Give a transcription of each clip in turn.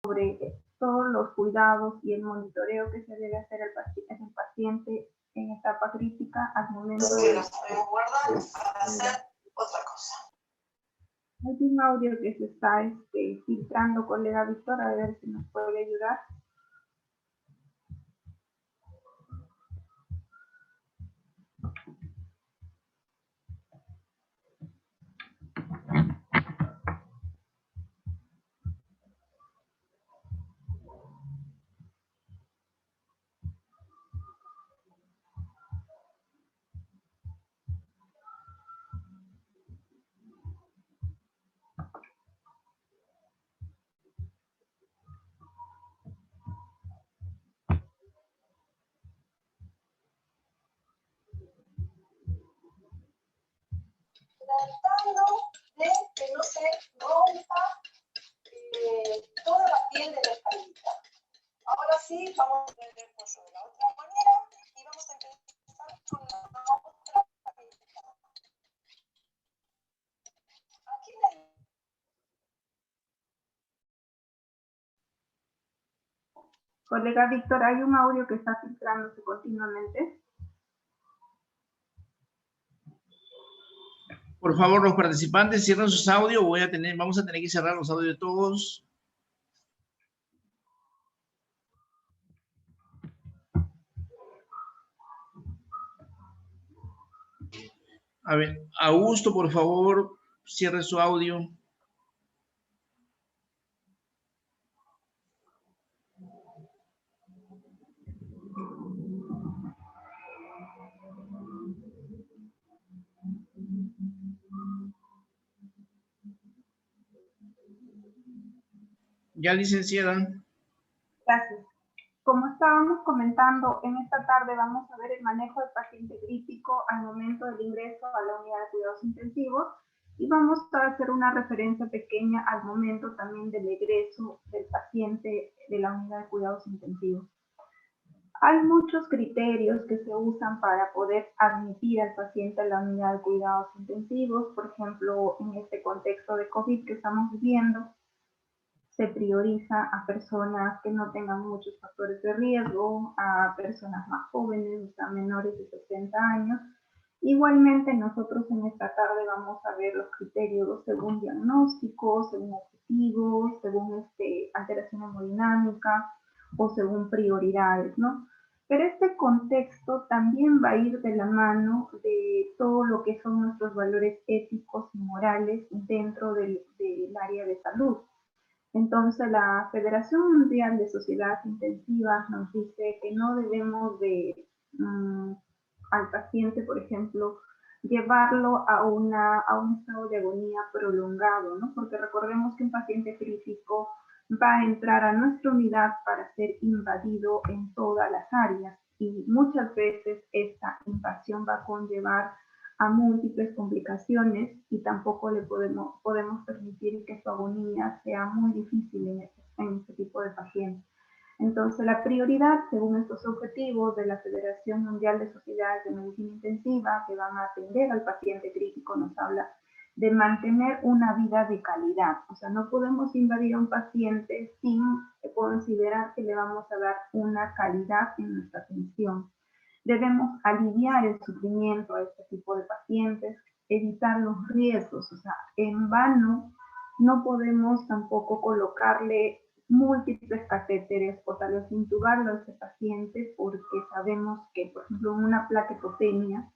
sobre todos los cuidados y el monitoreo que se debe hacer al paciente en etapa crítica al momento de... Los podemos guardar para hacer otra cosa. Hay un audio que se está filtrando, colega Víctor, a ver si nos puede ayudar. Tratando de que no se rompa toda la piel de la espalda. Ahora sí, vamos a ver el curso de la otra manera y vamos a empezar con la otra pieza. Aquí la... Colega Víctor, hay un audio que está filtrándose continuamente. Por favor, los participantes cierren sus audios. Vamos a tener que cerrar los audios de todos. A ver, Augusto, por favor, cierre su audio. Ya, licenciada. Gracias. Como estábamos comentando, en esta tarde vamos a ver el manejo del paciente crítico al momento del ingreso a la unidad de cuidados intensivos y vamos a hacer una referencia pequeña al momento también del egreso del paciente de la unidad de cuidados intensivos. Hay muchos criterios que se usan para poder admitir al paciente a la unidad de cuidados intensivos. Por ejemplo, en este contexto de COVID que estamos viviendo, se prioriza a personas que no tengan muchos factores de riesgo, a personas más jóvenes, a menores de 60 años. Igualmente, nosotros en esta tarde vamos a ver los criterios según diagnóstico, según objetivos, según alteración hemodinámica o según prioridades, ¿no? Pero este contexto también va a ir de la mano de todo lo que son nuestros valores éticos y morales dentro del área de salud. Entonces, la Federación Mundial de Sociedades Intensivas nos dice que no debemos de al paciente, por ejemplo, llevarlo a un estado de agonía prolongado, ¿no? Porque recordemos que un paciente crítico va a entrar a nuestra unidad para ser invadido en todas las áreas y muchas veces esta invasión va a conllevar a múltiples complicaciones y tampoco le podemos permitir que su agonía sea muy difícil en este tipo de pacientes. Entonces, la prioridad, según estos objetivos de la Federación Mundial de Sociedades de Medicina Intensiva, que van a atender al paciente crítico, nos habla de mantener una vida de calidad. O sea, no podemos invadir a un paciente sin considerar que le vamos a dar una calidad en nuestra atención. Debemos aliviar el sufrimiento a este tipo de pacientes, evitar los riesgos, o sea, en vano no podemos tampoco colocarle múltiples catéteres o tal vez intubarlo a ese paciente porque sabemos que, por ejemplo, en una plaquetopenia,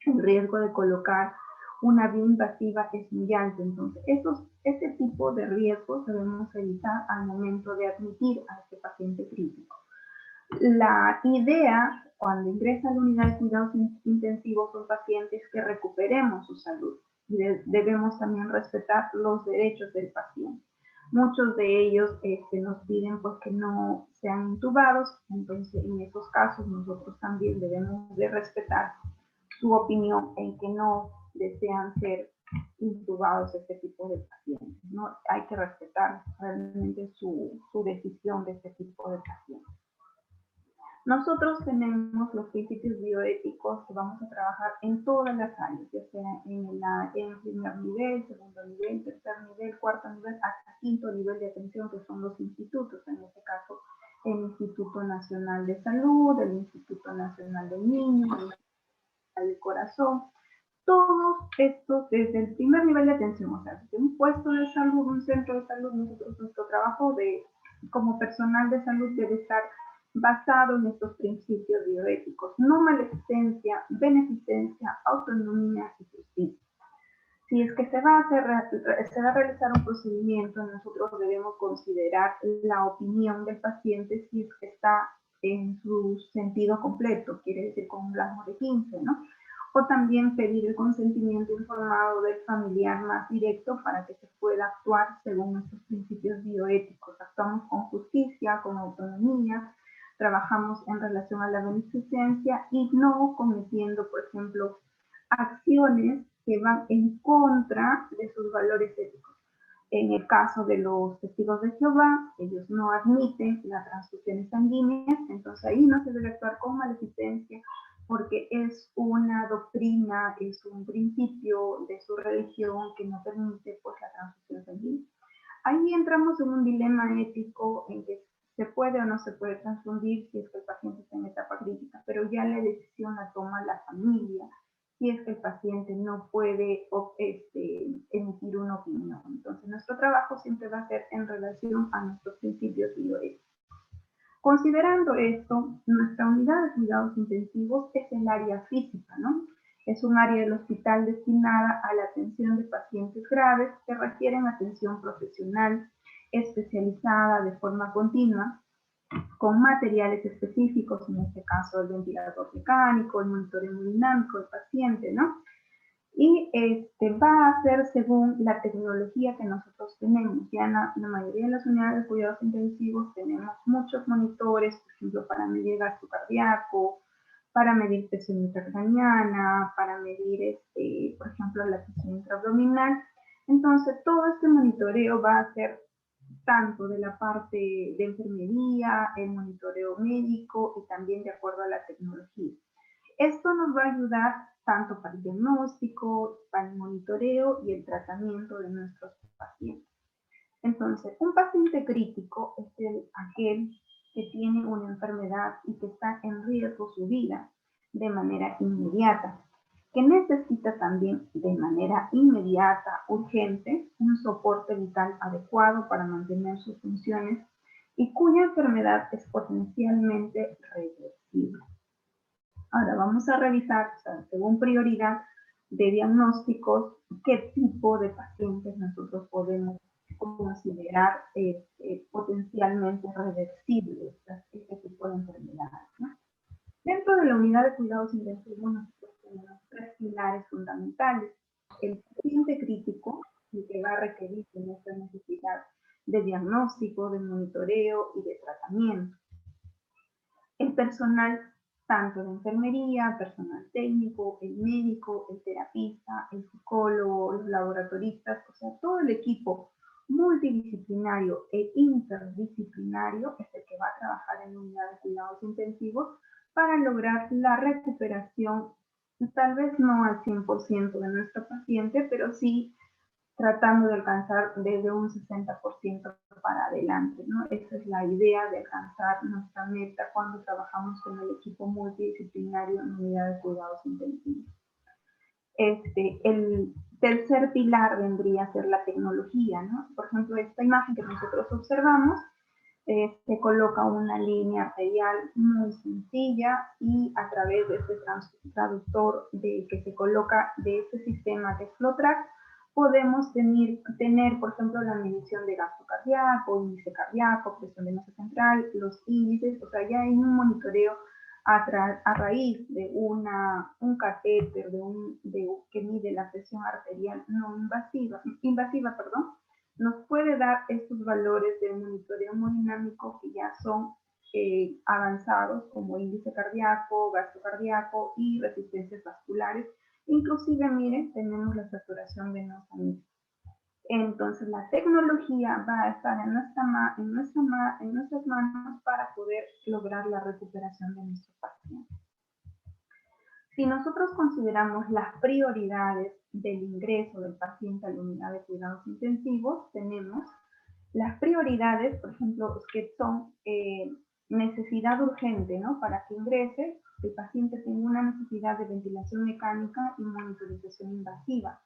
el riesgo de colocar una vía invasiva es muy alto. Entonces, este tipo de riesgos debemos evitar al momento de admitir a este paciente crítico. La idea, cuando ingresa a la unidad de cuidados intensivos, son pacientes que recuperemos su salud. Y debemos también respetar los derechos del paciente. Muchos de ellos nos piden pues, que no sean intubados, entonces en esos casos nosotros también debemos de respetar su opinión en que no desean ser intubados este tipo de pacientes, ¿no? Hay que respetar realmente su decisión de este tipo de pacientes. Nosotros tenemos los principios bioéticos que vamos a trabajar en todas las áreas, ya sea en primer nivel, segundo nivel, tercer nivel, cuarto nivel, hasta quinto nivel de atención, que son los institutos, en este caso el Instituto Nacional de Salud, el Instituto Nacional del Niño, el Instituto Nacional del Corazón. Todos estos, desde el primer nivel de atención, o sea, desde un puesto de salud, un centro de salud, nuestro trabajo como personal de salud debe estar basado en estos principios bioéticos: no maleficencia, beneficencia, autonomía y justicia. Si es que se va a realizar un procedimiento, nosotros debemos considerar la opinión del paciente si es que está en su sentido completo, quiere decir con un plasma de 15, ¿no? O también pedir el consentimiento informado del familiar más directo para que se pueda actuar según nuestros principios bioéticos. Actuamos con justicia, con autonomía, trabajamos en relación a la beneficencia y no cometiendo, por ejemplo, acciones que van en contra de sus valores éticos. En el caso de los testigos de Jehová, ellos no admiten las transfusiones sanguíneas, entonces ahí no se debe actuar con maleficencia, porque es una doctrina, es un principio de su religión que no permite pues la transfusión sanguínea. Ahí entramos en un dilema ético en que se puede o no se puede transfundir si es que el paciente está en etapa crítica, pero ya la decisión la toma la familia, si es que el paciente no puede emitir una opinión. Entonces, nuestro trabajo siempre va a ser en relación a nuestros principios bioéticos. Considerando esto, nuestra unidad de cuidados intensivos es el área física, ¿no? Es un área del hospital destinada a la atención de pacientes graves que requieren atención profesional especializada de forma continua, con materiales específicos, en este caso el ventilador mecánico, el monitoreo hemodinámico del paciente, ¿no? Y va a ser según la tecnología que nosotros tenemos. Ya en la mayoría de las unidades de cuidados intensivos tenemos muchos monitores, por ejemplo, para medir gasto cardíaco, para medir presión intracraniana, para medir, por ejemplo, la presión intraabdominal. Entonces, todo este monitoreo va a ser tanto de la parte de enfermería, el monitoreo médico y también de acuerdo a la tecnología. Esto nos va a ayudar tanto para el diagnóstico, para el monitoreo y el tratamiento de nuestros pacientes. Entonces, un paciente crítico es aquel que tiene una enfermedad y que está en riesgo su vida de manera inmediata, que necesita también de manera inmediata, urgente, un soporte vital adecuado para mantener sus funciones y cuya enfermedad es potencialmente reversible. Ahora vamos a revisar, o sea, según prioridad de diagnósticos, qué tipo de pacientes nosotros podemos considerar potencialmente reversibles, este tipo de enfermedades, ¿no? Dentro de la unidad de cuidados intensivos nosotros tenemos 3 pilares fundamentales: el paciente crítico, el que va a requerir de nuestra necesidad de diagnóstico, de monitoreo y de tratamiento; el personal tanto de enfermería, personal técnico, el médico, el terapista, el psicólogo, los laboratoristas, o sea, todo el equipo multidisciplinario e interdisciplinario es el que va a trabajar en la unidad de cuidados intensivos para lograr la recuperación, tal vez no al 100% de nuestro paciente, pero sí tratando de alcanzar desde un 60% para adelante, ¿no? Esa es la idea de alcanzar nuestra meta cuando trabajamos con el equipo multidisciplinario en unidad de cuidados intensivos. El tercer pilar vendría a ser la tecnología, ¿no? Por ejemplo, esta imagen que nosotros observamos, se coloca una línea arterial muy sencilla y a través de este traductor que se coloca de este sistema de FlowTrack podemos tener, por ejemplo, la medición de gasto cardíaco, índice cardíaco, presión venosa central, los índices, o sea, ya hay un monitoreo a raíz de un catéter que mide la presión arterial no invasiva, nos puede dar estos valores de monitoreo hemodinámico que ya son avanzados, como índice cardíaco, gasto cardíaco y resistencias vasculares. Inclusive, miren, tenemos la saturación venosa. Entonces, la tecnología va a estar en nuestras manos para poder lograr la recuperación de nuestro paciente. Si nosotros consideramos las prioridades del ingreso del paciente a la unidad de cuidados intensivos, tenemos las prioridades, por ejemplo, que son necesidad urgente, ¿no? Para que ingrese, el paciente tiene una necesidad de ventilación mecánica y monitorización invasiva.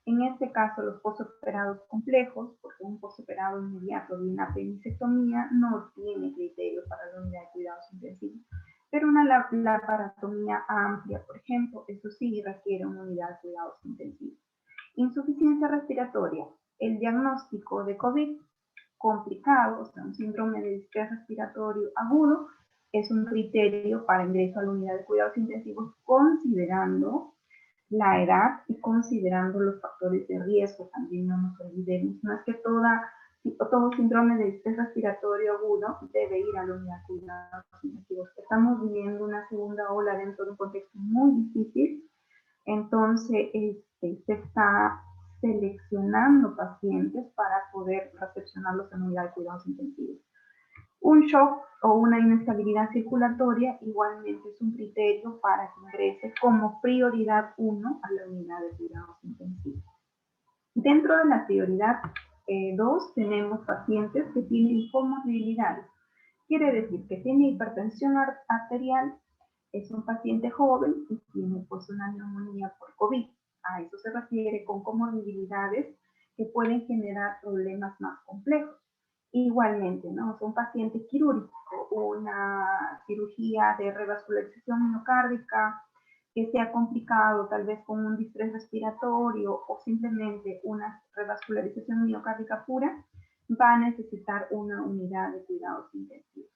En este caso, los posoperados complejos, porque un posoperado inmediato de una apendicectomía no tiene criterio para la unidad de cuidados intensivos. Pero una laparotomía amplia, por ejemplo, eso sí requiere una unidad de cuidados intensivos. Insuficiencia respiratoria. El diagnóstico de COVID complicado, o sea, un síndrome de distrés respiratorio agudo, es un criterio para ingreso a la unidad de cuidados intensivos considerando la edad y considerando los factores de riesgo. También no nos olvidemos, no es que todo síndrome de distrés respiratorio agudo debe ir a la unidad de cuidados intensivos. Estamos viviendo una segunda ola dentro de un contexto muy difícil, entonces se está seleccionando pacientes para poder recepcionarlos en unidad de cuidados intensivos. Un shock o una inestabilidad circulatoria igualmente es un criterio para que ingrese como prioridad 1 a la unidad de cuidados intensivos. Dentro de la prioridad 2 tenemos pacientes que tienen comorbilidades. Quiere decir que tiene hipertensión arterial, es un paciente joven y tiene pues una neumonía por COVID. A eso se refiere con comorbilidades que pueden generar problemas más complejos. Igualmente, ¿no? Es un paciente quirúrgico, una cirugía de revascularización miocárdica que sea complicado, tal vez con un distrés respiratorio o simplemente una revascularización miocárdica pura, va a necesitar una unidad de cuidados intensivos.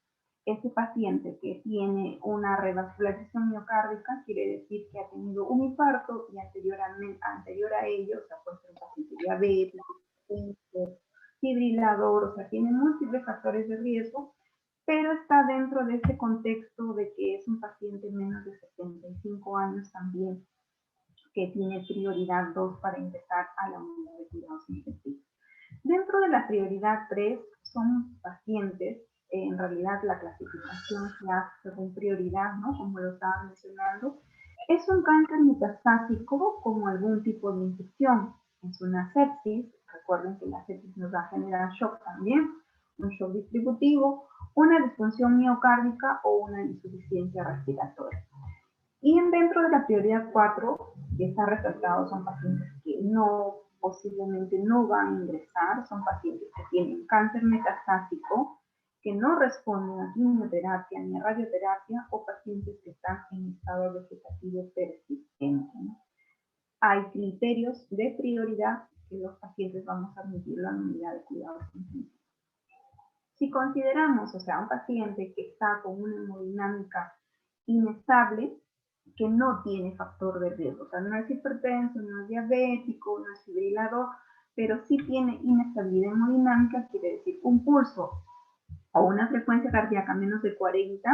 Este paciente que tiene una revascularización miocárdica quiere decir que ha tenido un infarto y anterior a ello, o sea, puede ser un paciente diabético, fibrilador, o sea, tiene múltiples factores de riesgo, pero está dentro de este contexto de que es un paciente menos de 75 años también, que tiene prioridad 2 para ingresar a la unidad de cuidados intensivos. Dentro de la prioridad 3 son pacientes, en realidad la clasificación se hace según prioridad, ¿no? Como lo estaba mencionando, es un cáncer metastásico con algún tipo de infección, es una sepsis, recuerden que la sepsis nos va a generar shock también, un shock distributivo, una disfunción miocárdica o una insuficiencia respiratoria. Y dentro de la prioridad 4, que está resaltado, son pacientes que posiblemente no van a ingresar, son pacientes que tienen cáncer metastásico, que no responden a quimioterapia ni a radioterapia, o pacientes que están en estado vegetativo persistente, ¿no? Hay criterios de prioridad que los pacientes vamos a admitir a la unidad de cuidados intensivos. Si consideramos, o sea, un paciente que está con una hemodinámica inestable, que no tiene factor de riesgo, o sea, no es hipertenso, no es diabético, no es fibrilador, pero sí tiene inestabilidad hemodinámica, quiere decir un pulso o una frecuencia cardíaca menos de 40,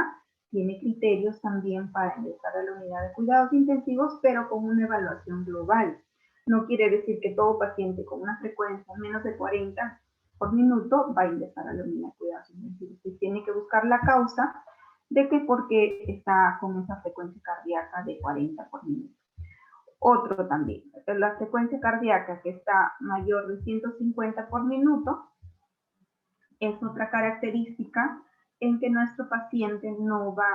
tiene criterios también para ingresar a la unidad de cuidados intensivos, pero con una evaluación global. No quiere decir que todo paciente con una frecuencia menos de 40 por minuto va a ingresar a la unidad de cuidados intensivos. Se tiene que buscar la causa de que por qué está con esa frecuencia cardíaca de 40 por minuto. Otro también, la frecuencia cardíaca que está mayor de 150 por minuto es otra característica en que nuestro paciente no va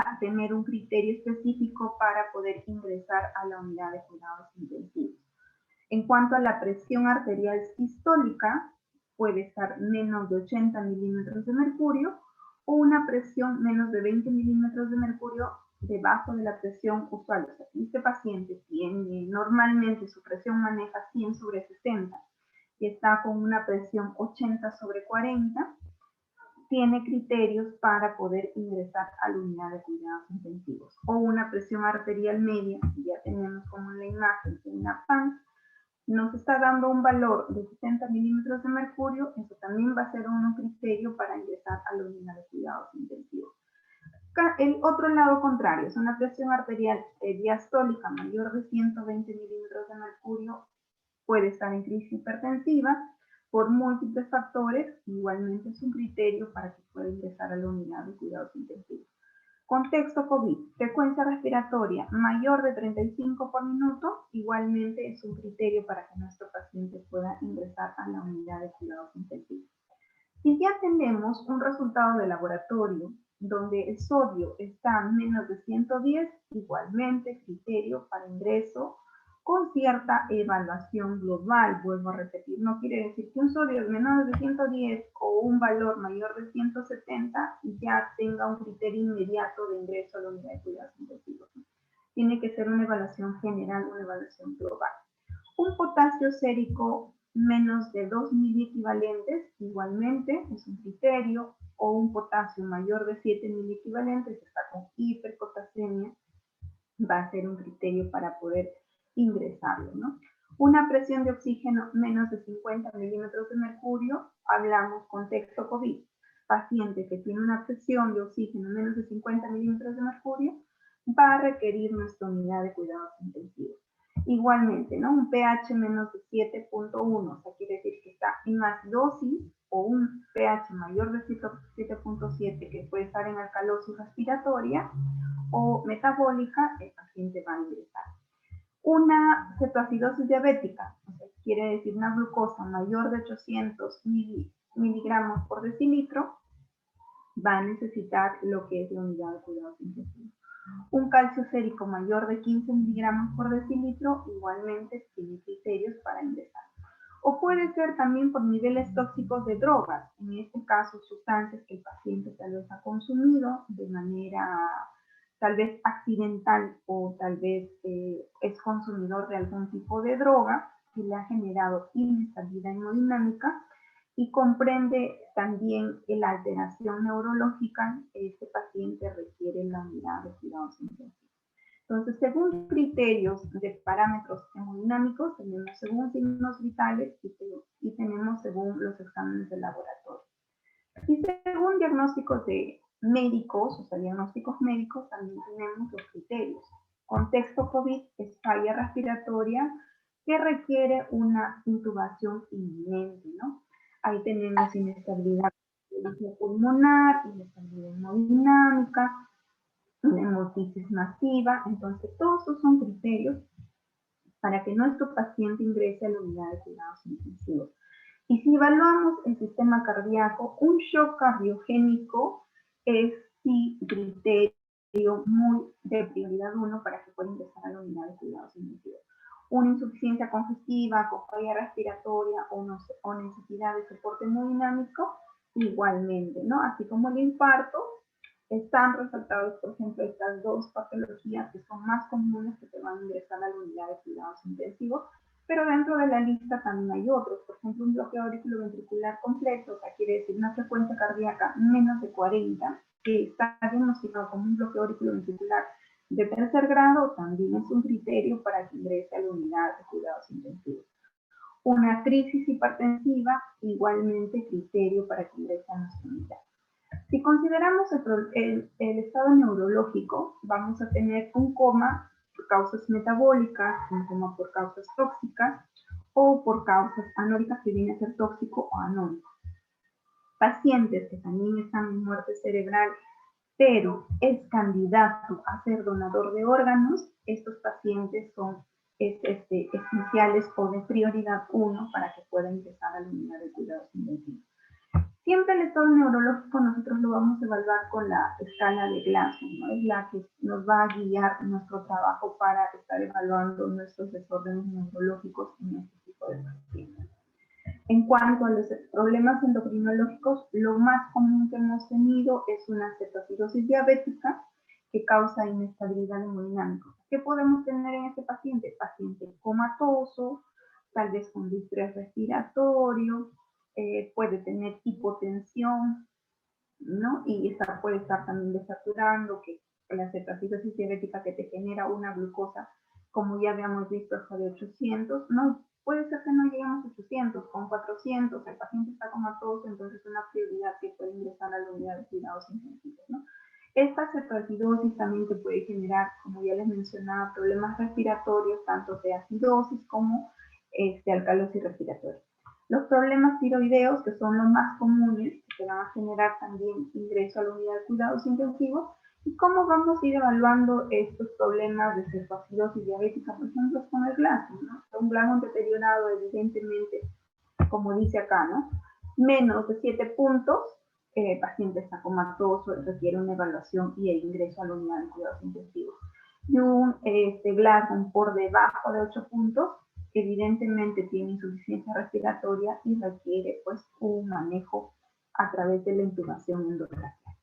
a tener un criterio específico para poder ingresar a la unidad de cuidados intensivos. En cuanto a la presión arterial sistólica, puede estar menos de 80 milímetros de mercurio o una presión menos de 20 milímetros de mercurio debajo de la presión usual. O sea, si este paciente tiene normalmente su presión maneja 100 sobre 60 y está con una presión 80 sobre 40, tiene criterios para poder ingresar a la unidad de cuidados intensivos. O una presión arterial media, ya tenemos como en la imagen una PAN, nos está dando un valor de 70 milímetros de mercurio, eso también va a ser un criterio para ingresar a la unidad de cuidados intensivos. El otro lado contrario es una presión arterial diastólica mayor de 120 milímetros de mercurio puede estar en crisis hipertensiva por múltiples factores, igualmente es un criterio para que pueda ingresar a la unidad de cuidados intensivos. Contexto COVID, frecuencia respiratoria mayor de 35 por minuto, igualmente es un criterio para que nuestro paciente pueda ingresar a la unidad de cuidados intensivos. Si ya tenemos un resultado de laboratorio donde el sodio está a menos de 110, igualmente criterio para ingreso con cierta evaluación global. Vuelvo a repetir, no quiere decir que un sodio es menor de 110 o un valor mayor de 170 ya tenga un criterio inmediato de ingreso a la unidad de cuidados intensivos. Tiene que ser una evaluación general, una evaluación global. Un potasio sérico menos de 2 miliequivalentes, igualmente es un criterio, o un potasio mayor de 7 miliequivalentes, está con hiperpotasemia, va a ser un criterio para poder ingresarlo, ¿no? Una presión de oxígeno menos de 50 milímetros de mercurio, hablamos contexto COVID, paciente que tiene una presión de oxígeno menos de 50 milímetros de mercurio, va a requerir nuestra unidad de cuidados intensivos. Igualmente, ¿no? Un pH menos de 7.1, o sea, quiere decir que está en acidosis, o un pH mayor de 7.7 que puede estar en alcalosis respiratoria o metabólica, el paciente va a ingresar. Una cetoacidosis diabética, o sea, quiere decir una glucosa mayor de 800 miligramos por decilitro, va a necesitar lo que es la unidad de cuidados intensivos. Un calcio sérico mayor de 15 miligramos por decilitro, igualmente tiene criterios para ingresar. O puede ser también por niveles tóxicos de drogas, en este caso sustancias que el paciente tal vez ha consumido de manera tal vez accidental o tal vez es consumidor de algún tipo de droga que le ha generado inestabilidad hemodinámica y comprende también la alteración neurológica, este paciente requiere la unidad de cuidados intensivos. Entonces, según criterios de parámetros hemodinámicos, tenemos según signos vitales y tenemos según los exámenes de laboratorio. Y según diagnósticos de médicos, o sea, diagnósticos médicos, también tenemos los criterios. Contexto COVID es falla respiratoria que requiere una intubación inminente, ¿no? Ahí tenemos inestabilidad pulmonar, inestabilidad hemodinámica, una hemolisis masiva. Entonces, todos estos son criterios para que nuestro paciente ingrese a la unidad de cuidados intensivos. Y si evaluamos el sistema cardíaco, un shock cardiogénico es sí criterio muy de prioridad 1 para que pueda ingresar a la unidad de cuidados intensivos. Una insuficiencia congestiva, con falla respiratoria o necesidad de soporte hemodinámico, igualmente, ¿no? Así como el infarto, están resaltados, por ejemplo, estas dos patologías que son más comunes que se van a ingresar a la unidad de cuidados intensivos, pero dentro de la lista también hay otros, por ejemplo, un bloqueo auriculoventricular completo, o sea, quiere decir una frecuencia cardíaca menos de 40, que está diagnosticado como un bloqueo auriculoventricular de tercer grado, también es un criterio para que ingrese a la unidad de cuidados intensivos. Una crisis hipertensiva, igualmente criterio para que ingrese a nuestra unidad. Si consideramos el estado neurológico, vamos a tener un coma por causas metabólicas, un coma por causas tóxicas o por causas anóricas, que viene a ser tóxico o anórico. Pacientes que también están en muerte cerebral, pero es candidato a ser donador de órganos, estos pacientes son esenciales o de prioridad 1 para que puedan ingresar a la unidad de cuidados intensivos. Siempre el estado neurológico nosotros lo vamos a evaluar con la escala de Glasgow, ¿no? Es la que nos va a guiar nuestro trabajo para estar evaluando nuestros desórdenes neurológicos en este tipo de pacientes. En cuanto a los problemas endocrinológicos, lo más común que hemos tenido es una cetoacidosis diabética que causa inestabilidad hemodinámica. ¿Qué podemos tener en este paciente? Paciente comatoso, tal vez con distrés respiratorio, puede tener hipotensión, ¿no? Y esta puede estar también desaturando, que la cetoacidosis diabética que te genera una glucosa, como ya habíamos visto, hasta de 800, ¿no? Puede ser que no lleguemos a 800, con 400, el paciente está comatoso, entonces es una prioridad que puede ingresar a la unidad de cuidados intensivos, ¿no? Esta cetoacidosis también te puede generar, como ya les mencionaba, problemas respiratorios, tanto de acidosis como alcalosis respiratoria. Los problemas tiroideos, que son los más comunes, que van a generar también ingreso a la unidad de cuidados intensivos. ¿Y cómo vamos a ir evaluando estos problemas de cefaloacidosis diabética, por ejemplo, con el Glasgow, ¿no? Un Glasgow deteriorado, evidentemente, como dice acá, ¿no? Menos de 7 puntos, el paciente está comatoso, requiere una evaluación y el ingreso a la unidad de cuidados intensivos. Y un Glasgow por debajo de 8 puntos, evidentemente tiene insuficiencia respiratoria y requiere pues un manejo a través de la intubación endotráquea.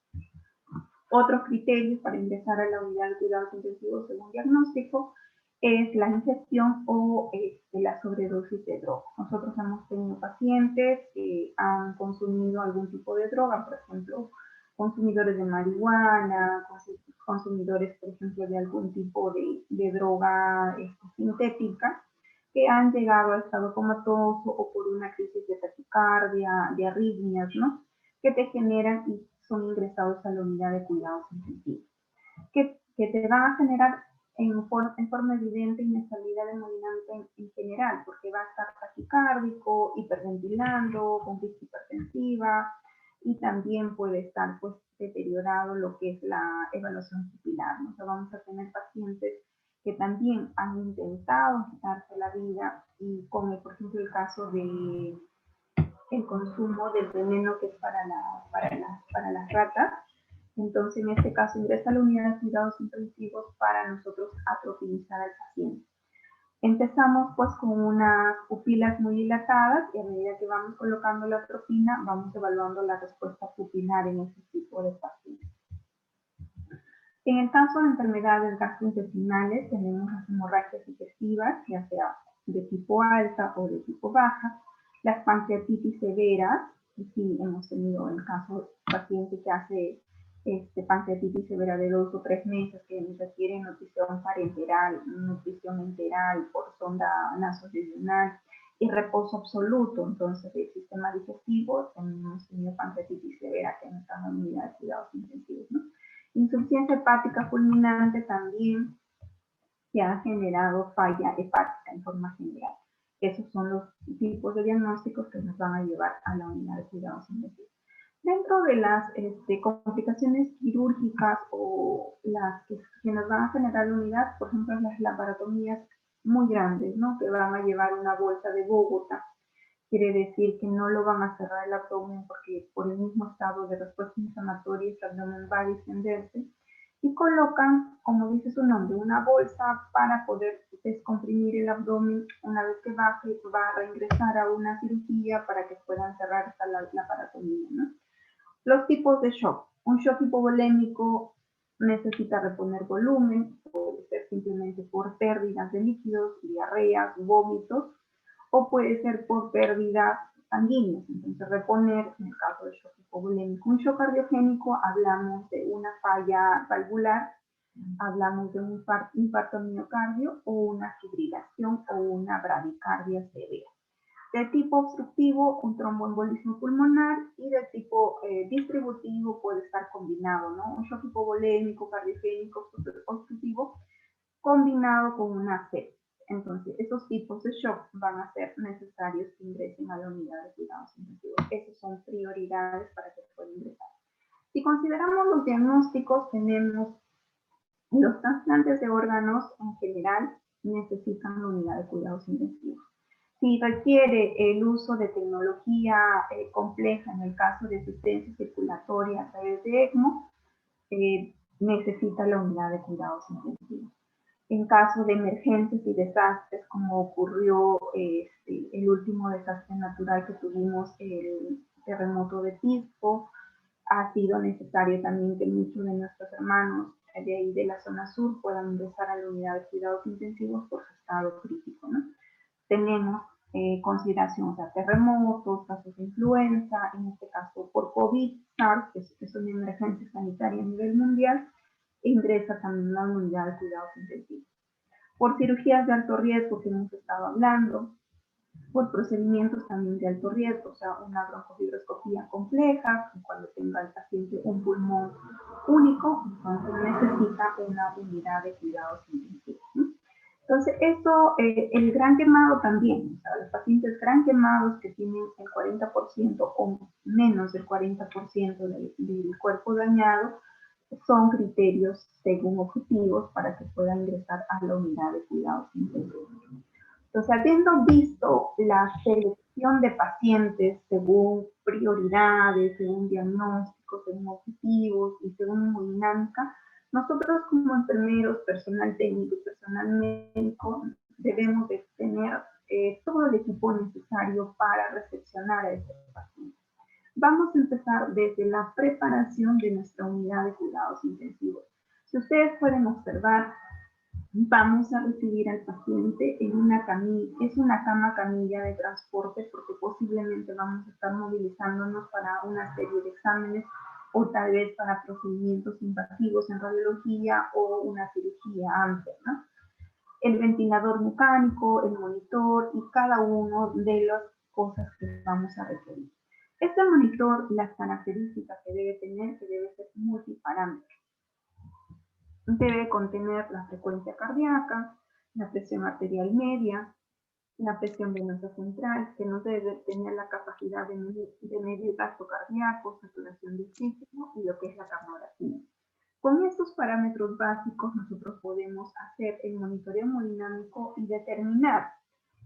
Otros criterios para ingresar a la unidad de cuidados intensivos según diagnóstico es la ingestión o la sobredosis de droga. Nosotros hemos tenido pacientes que han consumido algún tipo de droga, por ejemplo, consumidores de marihuana, consumidores, por ejemplo, de algún tipo de droga sintética, que han llegado al estado comatoso o por una crisis de taquicardia, de arritmias, ¿no? Que te generan y son ingresados a la unidad de cuidados intensivos. Que te van a generar en forma evidente inestabilidad hemodinámica en general, porque va a estar taquicárdico, hiperventilando, con crisis hipertensiva, y también puede estar pues deteriorado lo que es la evaluación pupilar, ¿no? O sea, vamos a tener pacientes que también han intentado quitarse la vida y como por ejemplo el caso de el consumo del veneno que es para las ratas. Entonces, en este caso, ingresa a la unidad de cuidados intensivos para nosotros atropinizar al paciente. Empezamos pues con unas pupilas muy dilatadas y a medida que vamos colocando la atropina, vamos evaluando la respuesta pupilar en este tipo de pacientes. En el caso de enfermedades gastrointestinales, tenemos las hemorragias digestivas, ya sea de tipo alta o de tipo baja, las pancreatitis severas, y sí hemos tenido en el caso de pacientes que hace pancreatitis severa de 2 o 3 meses que requieren nutrición parenteral, nutrición enteral por sonda nasoregional y reposo absoluto. Entonces, el sistema digestivo, hemos tenido pancreatitis severa que han estado en unidad de cuidados intensivos, ¿no? Insuficiencia hepática fulminante también que ha generado falla hepática en forma general. Esos son los tipos de diagnósticos que nos van a llevar a la unidad de cuidados intensivos. Dentro de las complicaciones quirúrgicas o las que nos van a generar la unidad, por ejemplo, las laparotomías muy grandes, ¿no? Que van a llevar una bolsa de Bogotá. Quiere decir que no lo van a cerrar el abdomen porque por el mismo estado de respuesta inflamatoria el abdomen va a distenderse y colocan, como dice su nombre, una bolsa para poder descomprimir el abdomen. Una vez que baje, va a reingresar a una cirugía para que puedan cerrar esta laparotomía, ¿no? Los tipos de shock. Un shock hipovolémico necesita reponer volumen, puede ser simplemente por pérdidas de líquidos, diarreas, vómitos, o puede ser por pérdidas sanguíneas. Entonces, reponer, en el caso de shock hipovolémico. Un shock cardiogénico, hablamos de una falla valvular, hablamos de un infarto al miocardio o una fibrilación o una bradicardia severa. De tipo obstructivo, un tromboembolismo pulmonar, y de tipo distributivo puede estar combinado, ¿no? Un shock hipovolémico, cardiogénico, obstructivo, combinado con una sepsis. Entonces, esos tipos de shock van a ser necesarios que ingresen a la unidad de cuidados intensivos. Esas son prioridades para que se pueda ingresar. Si consideramos los diagnósticos, tenemos los trasplantes de órganos en general necesitan la unidad de cuidados intensivos. Si requiere el uso de tecnología compleja, en el caso de asistencia circulatoria a través de ECMO, necesita la unidad de cuidados intensivos. En caso de emergencias y desastres, como ocurrió el último desastre natural que tuvimos, el terremoto de Pisco, ha sido necesario también que muchos de nuestros hermanos de ahí de la zona sur puedan ingresar a la unidad de cuidados intensivos por su estado crítico, ¿no? Tenemos consideración de terremotos, casos de influenza, en este caso por COVID, SARS, que es una emergencia sanitaria a nivel mundial, ingresa también a la unidad de cuidados intensivos. Por cirugías de alto riesgo que hemos estado hablando, por procedimientos también de alto riesgo, o sea, una broncofibroscopía compleja, cuando tenga el paciente un pulmón único, entonces necesita una unidad de cuidados intensivos, ¿no? Entonces, esto, el gran quemado también, o sea, los pacientes gran quemados que tienen el 40% o menos del 40% del cuerpo dañado, son criterios según objetivos para que puedan ingresar a la unidad de cuidados intensivos. Entonces, habiendo visto la selección de pacientes según prioridades, según diagnósticos, según objetivos y según hemodinámica, nosotros como enfermeros, personal técnico y personal médico debemos de tener todo el equipo necesario para recepcionar a estos pacientes. Vamos a empezar desde la preparación de nuestra unidad de cuidados intensivos. Si ustedes pueden observar, vamos a recibir al paciente en una camilla, es una cama camilla de transporte porque posiblemente vamos a estar movilizándonos para una serie de exámenes o tal vez para procedimientos invasivos en radiología o una cirugía amplia, ¿no? El ventilador mecánico, el monitor y cada uno de las cosas que vamos a requerir. Este monitor, las características que debe tener, que debe ser multiparámetro. Debe contener la frecuencia cardíaca, la presión arterial media, la presión venosa central, que no debe tener la capacidad de medir gasto cardíaco, saturación de oxígeno y lo que es la capnografía. Con estos parámetros básicos nosotros podemos hacer el monitoreo hemodinámico y determinar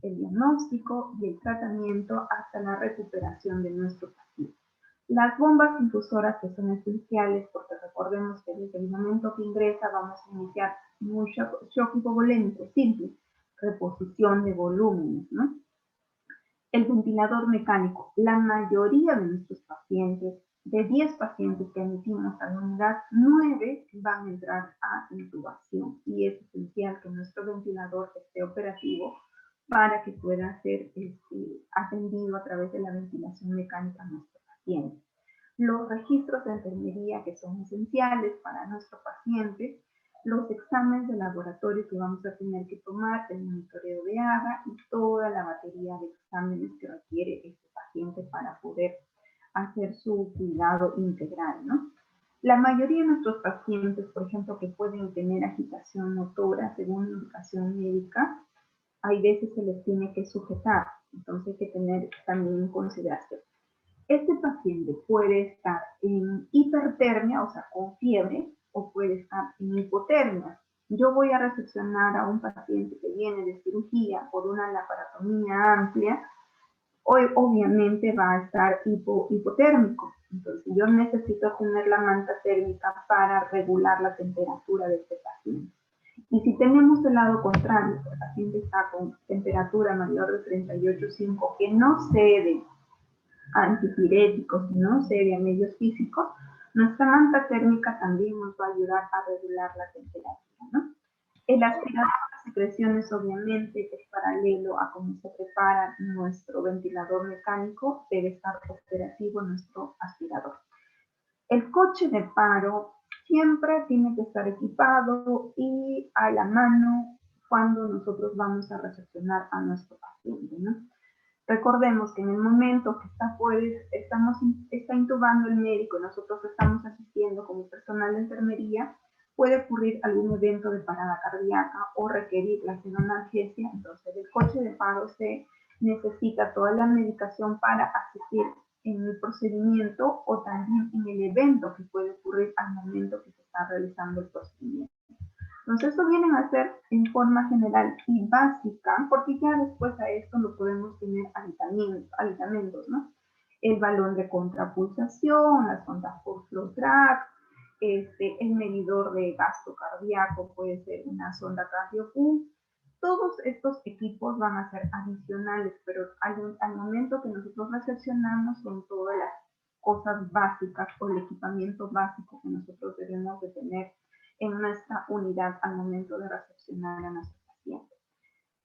el diagnóstico y el tratamiento hasta la recuperación de nuestro paciente. Las bombas infusoras que son esenciales porque recordemos que desde el momento que ingresa vamos a iniciar un shock hipovolémico simple, reposición de volúmenes, ¿no? El ventilador mecánico. La mayoría de nuestros pacientes, de 10 pacientes que emitimos a la unidad, 9 van a entrar a intubación y es esencial que nuestro ventilador esté operativo para que pueda ser atendido a través de la ventilación mecánica a nuestro paciente. Los registros de enfermería que son esenciales para nuestro paciente, los exámenes de laboratorio que vamos a tener que tomar, el monitoreo de AGA y toda la batería de exámenes que requiere este paciente para poder hacer su cuidado integral, ¿no? La mayoría de nuestros pacientes, por ejemplo, que pueden tener agitación motora según indicación médica, hay veces se les tiene que sujetar, entonces hay que tener también en consideración. Este paciente puede estar en hipertermia, o sea, con fiebre, o puede estar en hipotermia. Yo voy a recepcionar a un paciente que viene de cirugía por una laparotomía amplia, hoy obviamente va a estar hipotérmico. Entonces yo necesito tener la manta térmica para regular la temperatura de este paciente. Y si tenemos el lado contrario, el paciente está con temperatura mayor de 38,5 que no cede a antipiréticos, no cede a medios físicos, nuestra manta térmica también nos va a ayudar a regular la temperatura, ¿no? El aspirador de secreciones obviamente es paralelo a cómo se prepara nuestro ventilador mecánico, debe estar operativo nuestro aspirador. El coche de paro siempre tiene que estar equipado y a la mano cuando nosotros vamos a recepcionar a nuestro paciente, ¿no? Recordemos que en el momento que está intubando el médico y nosotros estamos asistiendo como personal de enfermería, puede ocurrir algún evento de parada cardíaca o requerir la xenonalgesia, entonces el coche de paro se necesita toda la medicación para asistir en el procedimiento o también en el evento que puede ocurrir al momento que se está realizando el procedimiento. Entonces, esto vienen a ser en forma general y básica, porque ya después a esto lo podemos tener aditamentos, ¿no? El balón de contrapulsación, las ondas por flow track, el medidor de gasto cardíaco puede ser una sonda cardio-pump. Todos estos equipos van a ser adicionales, pero al momento que nosotros recepcionamos son todas las cosas básicas o el equipamiento básico que nosotros debemos de tener en nuestra unidad al momento de recepcionar a nuestro paciente.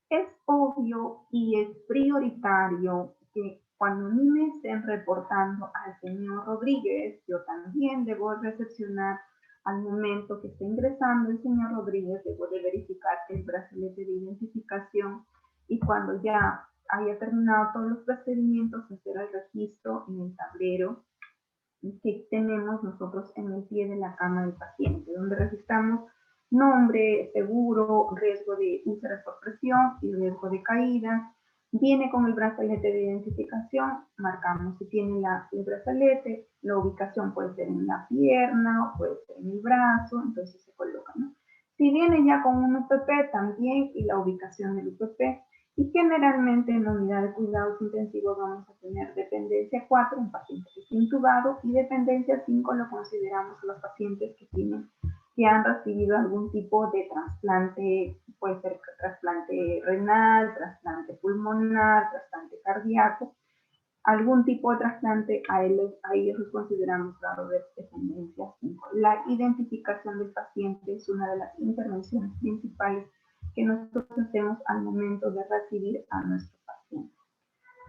Es obvio y es prioritario que cuando a mí me estén reportando al señor Rodríguez, yo también debo recepcionar al momento que esté ingresando el señor Rodríguez, debo de verificar el brazalete de identificación y cuando ya haya terminado todos los procedimientos, hacer el registro en el tablero que tenemos nosotros en el pie de la cama del paciente, donde registramos nombre, seguro, riesgo de úlceras por presión y riesgo de caída. Viene con el brazalete de identificación, marcamos si tiene el brazalete, la ubicación puede ser en la pierna o puede ser en el brazo, entonces se coloca, ¿no? Si viene ya con un UPP también y la ubicación del UPP, y generalmente en la unidad de cuidados intensivos vamos a tener dependencia 4, un paciente que está intubado, y dependencia 5 lo consideramos los pacientes que han recibido algún tipo de trasplante, puede ser trasplante renal, trasplante pulmonar, trasplante cardíaco, algún tipo de trasplante, a ellos los consideramos grado de dependencia 5. La identificación del paciente es una de las intervenciones principales que nosotros hacemos al momento de recibir a nuestro paciente.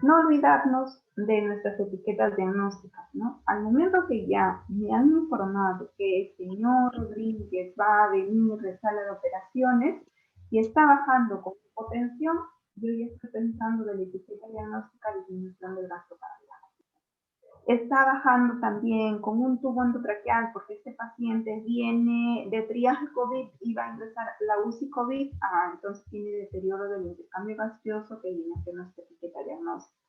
No olvidarnos de nuestras etiquetas diagnósticas, ¿no? Al momento que ya me han informado que el señor Rodríguez va a venir de sala de operaciones y está bajando con hipotensión, yo ya estoy pensando de la etiqueta diagnóstica de disminución del gasto cardíaco. Está bajando también con un tubo endotraqueal porque este paciente viene de triaje COVID y va a ingresar la UCI COVID, entonces tiene deterioro del intercambio gaseoso que viene a ser nuestra etiqueta diagnóstica.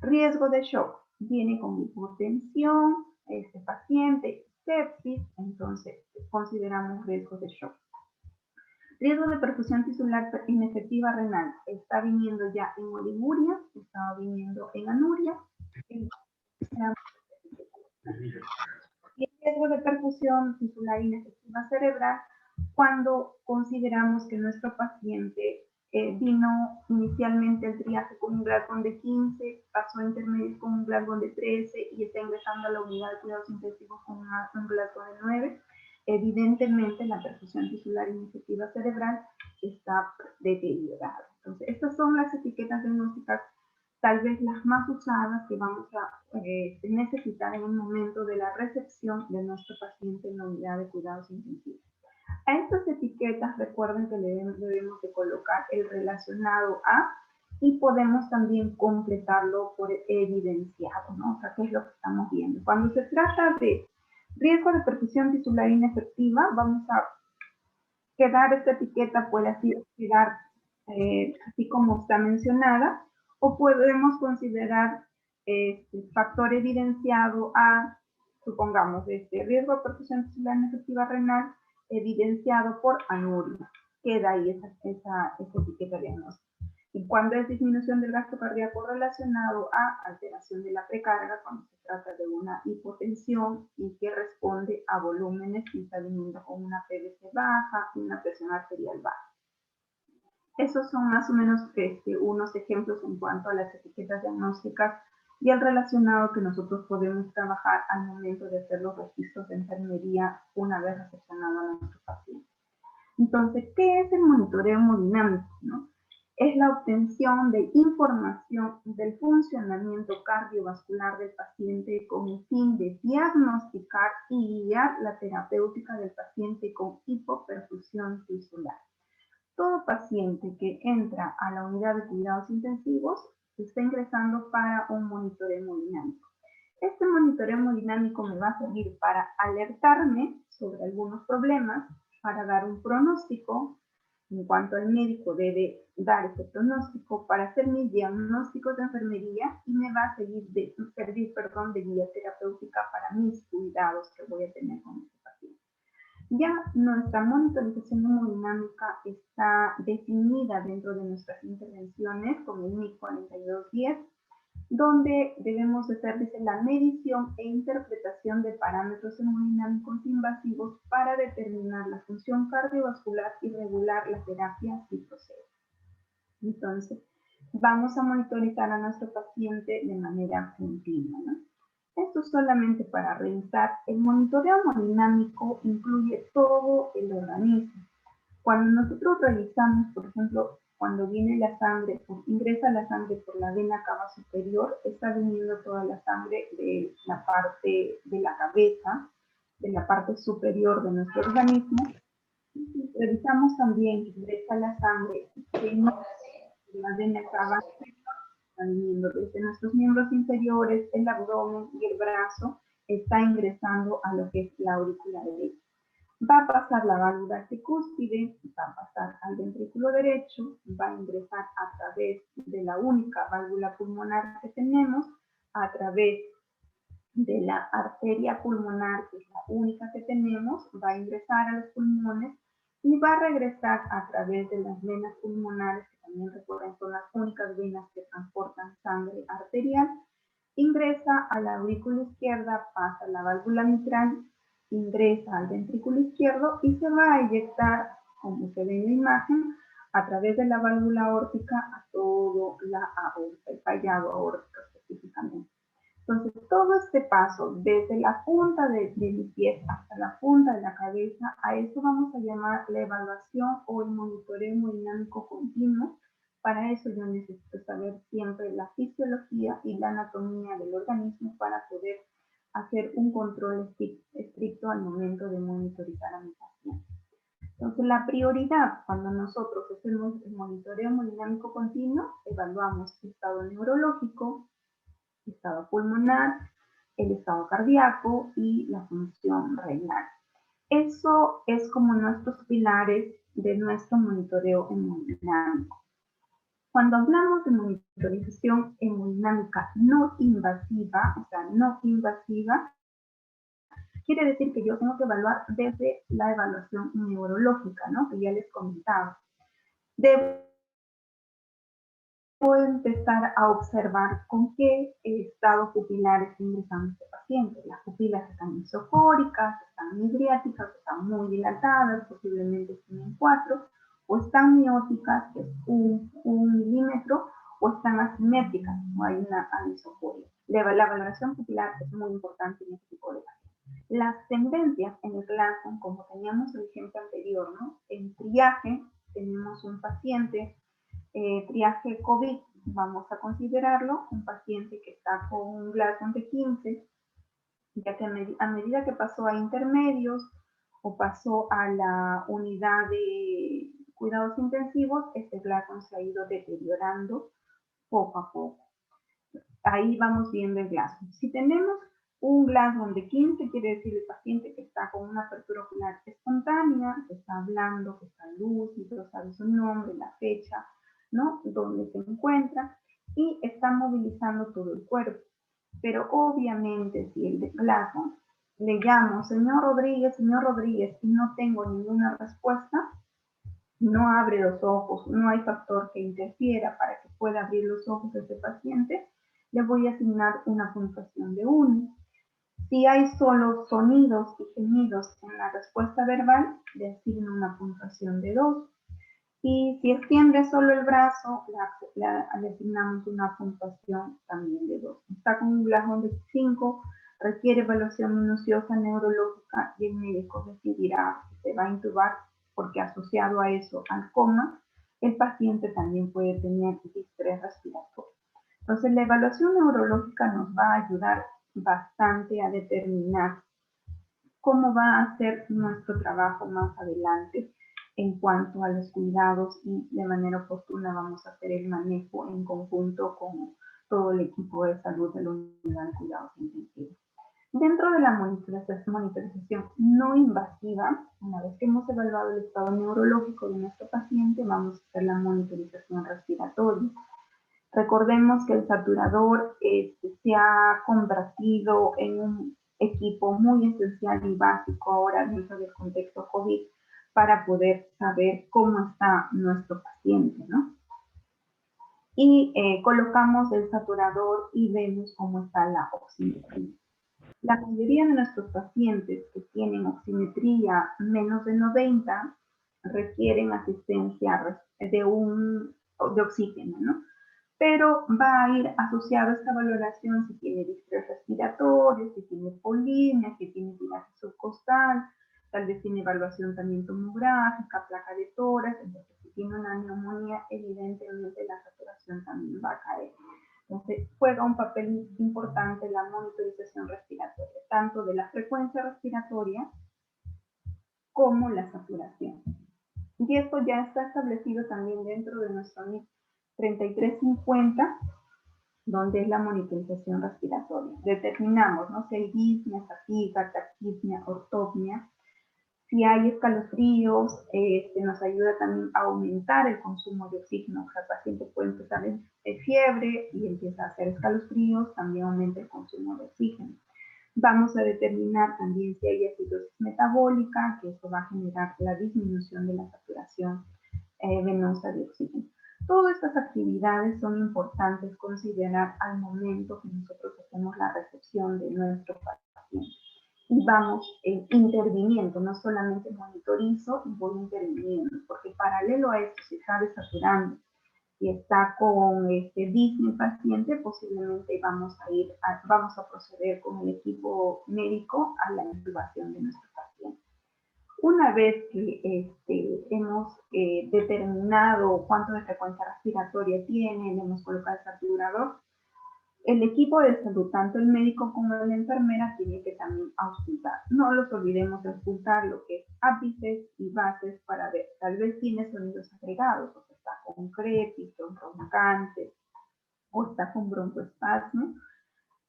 Riesgo de shock, viene con hipotensión, este paciente, sepsis, entonces consideramos riesgo de shock. Riesgo de perfusión tisular inefectiva renal, está viniendo ya en oliguria, está viniendo en anuria. Y el riesgo de perfusión tisular inefectiva cerebral cuando consideramos que nuestro paciente vino inicialmente el triaje con un Glasgow de 15, pasó a intermedio con un Glasgow de 13 y está ingresando a la unidad de cuidados intensivos con un Glasgow de 9. Evidentemente la perfusión tisular inefectiva cerebral está deteriorada. Entonces, estas son las etiquetas diagnósticas tal vez las más usadas que vamos a necesitar en el momento de la recepción de nuestro paciente en la unidad de cuidados intensivos. A estas etiquetas recuerden que debemos de colocar el relacionado a y podemos también completarlo por evidenciado, ¿no? O sea, ¿qué es lo que estamos viendo? Cuando se trata de riesgo de perfusión tisular inefectiva, vamos a quedar esta etiqueta, puede así quedar así como está mencionada, o podemos considerar factor evidenciado a, supongamos, riesgo de perfusión tisular inefectiva renal evidenciado por anuria. Queda ahí esa etiqueta diagnóstica. Y cuando es disminución del gasto cardíaco relacionado a alteración de la precarga, cuando se trata de una hipotensión y que responde a volúmenes y está viniendo con una PVC baja y una presión arterial baja. Esos son más o menos unos ejemplos en cuanto a las etiquetas diagnósticas y el relacionado que nosotros podemos trabajar al momento de hacer los registros de enfermería una vez recepcionado a nuestro paciente. Entonces, ¿qué es el monitoreo hemodinámico, no? Es la obtención de información del funcionamiento cardiovascular del paciente con el fin de diagnosticar y guiar la terapéutica del paciente con hipoperfusión tisular. Todo paciente que entra a la unidad de cuidados intensivos está ingresando para un monitoreo hemodinámico. Este monitoreo hemodinámico me va a servir para alertarme sobre algunos problemas, para dar un pronóstico, en cuanto el médico debe dar ese pronóstico, para hacer mis diagnósticos de enfermería y me va a servir de guía terapéutica para mis cuidados que voy a tener con este paciente. Ya nuestra monitorización hemodinámica está definida dentro de nuestras intervenciones con el MIC 4210, donde debemos hacer la medición e interpretación de parámetros hemodinámicos invasivos para determinar la función cardiovascular y regular la terapia si procede. Entonces, vamos a monitorizar a nuestro paciente de manera continua, ¿no? Esto es solamente para revisar. El monitoreo hemodinámico incluye todo el organismo. Cuando nosotros revisamos, por ejemplo, cuando viene la sangre, ingresa la sangre por la vena cava superior, está viniendo toda la sangre de la parte de la cabeza, de la parte superior de nuestro organismo. Revisamos también que ingresa la sangre de la vena cava superior, está viniendo desde nuestros miembros inferiores, el abdomen y el brazo, está ingresando a lo que es la aurícula derecha. Va a pasar la válvula tricúspide, va a pasar al ventrículo derecho, va a ingresar a través de la única válvula pulmonar que tenemos, a través de la arteria pulmonar, que es la única que tenemos, va a ingresar a los pulmones y va a regresar a través de las venas pulmonares, que también recuerden son las únicas venas que transportan sangre arterial, ingresa a la aurícula izquierda, pasa la válvula mitral, ingresa al ventrículo izquierdo y se va a eyectar, como se ve en la imagen, a través de la válvula aórtica a toda la aorta, el callado aórtico específicamente. Entonces, todo este paso, desde la punta de mi pie hasta la punta de la cabeza, a eso vamos a llamar la evaluación o el monitoreo hemodinámico continuo. Para eso yo necesito saber siempre la fisiología y la anatomía del organismo para poder hacer un control estricto al momento de monitorizar a mi paciente. Entonces, la prioridad cuando nosotros hacemos el monitoreo hemodinámico continuo, evaluamos el estado neurológico, el estado pulmonar, el estado cardíaco y la función renal. Eso es como nuestros pilares de nuestro monitoreo hemodinámico. Cuando hablamos de monitorización hemodinámica no invasiva, o sea, no invasiva, quiere decir que yo tengo que evaluar desde la evaluación neurológica, ¿no? Que ya les comentaba. Debo empezar a observar con qué estado pupilar está ingresando este paciente. Las pupilas están isofóricas, están midriáticas, están muy dilatadas, posiblemente estén en 4, o están mióticas, que es 1 milímetro, o están asimétricas, no hay una anisocoria. La valoración pupilar es muy importante en este tipo de casos. Las tendencias en el Glasgow, como teníamos el ejemplo anterior, ¿no? En triaje tenemos un paciente, triaje COVID, vamos a considerarlo, un paciente que está con un Glasgow de 15, ya que a medida que pasó a intermedios o pasó a la unidad de cuidados intensivos, este Glasgow se ha ido deteriorando poco a poco. Ahí vamos viendo el Glasgow. Si tenemos un Glasgow de 15, quiere decir el paciente que está con una apertura ocular espontánea, que está hablando, que está lúcido, sabe su nombre, la fecha, ¿no? Dónde se encuentra y está movilizando todo el cuerpo. Pero obviamente si el Glasgow le llamo señor Rodríguez, y no tengo ninguna respuesta, no abre los ojos, no hay factor que interfiera para que pueda abrir los ojos de ese paciente, le voy a asignar una puntuación de 1. Si hay solo sonidos y gemidos en la respuesta verbal, le asigno una puntuación de 2. Y si extiende solo el brazo, le asignamos una puntuación también de 2. Está con un Glasgow de 5, requiere evaluación minuciosa neurológica y el médico decidirá si se va a intubar, porque asociado a eso, al coma, el paciente también puede tener distrés respiratorio. Entonces, la evaluación neurológica nos va a ayudar bastante a determinar cómo va a ser nuestro trabajo más adelante en cuanto a los cuidados y de manera oportuna vamos a hacer el manejo en conjunto con todo el equipo de salud de la unidad de cuidados intensivos. Dentro de la monitorización no invasiva, una vez que hemos evaluado el estado neurológico de nuestro paciente, vamos a hacer la monitorización respiratoria. Recordemos que el saturador se ha convertido en un equipo muy esencial y básico ahora dentro del contexto COVID para poder saber cómo está nuestro paciente, ¿no? Y colocamos el saturador y vemos cómo está la oximetría. La mayoría de nuestros pacientes que tienen oximetría menos de 90 requieren asistencia de oxígeno, ¿no? Pero va a ir asociado a esta valoración si tiene distrés respiratorio, si tiene polimia, si tiene tiraje subcostal, tal vez tiene evaluación también tomográfica, placa de tórax, entonces si tiene una neumonía, evidentemente la saturación también va a caer. Entonces juega un papel importante la monitorización respiratoria, tanto de la frecuencia respiratoria como la saturación. Y esto ya está establecido también dentro de nuestro NIC 3350, donde es la monitorización respiratoria. Determinamos, ¿no? Si hay disnea, fatiga, taquipnea, ortopnea. Si hay escalofríos, nos ayuda también a aumentar el consumo de oxígeno. O sea, el paciente puede empezar en fiebre y empieza a hacer escalofríos, también aumenta el consumo de oxígeno. Vamos a determinar también si hay acidosis metabólica, que eso va a generar la disminución de la saturación venosa de oxígeno. Todas estas actividades son importantes considerar al momento que nosotros hacemos la recepción de nuestro paciente. Y vamos interviniendo, no solamente monitorizo y voy interviniendo, porque paralelo a esto, si está desaturando y está con disney paciente, posiblemente vamos a proceder con el equipo médico a la intubación de nuestro paciente. Una vez que hemos determinado cuánto de frecuencia respiratoria tiene, le hemos colocado el saturador, el equipo de salud, tanto el médico como la enfermera, tiene que también auscultar. No los olvidemos de auscultar lo que es ápices y bases para ver, tal vez tiene sonidos agregados, o sea, está con crépitos, roncantes, o está con broncoespasmo,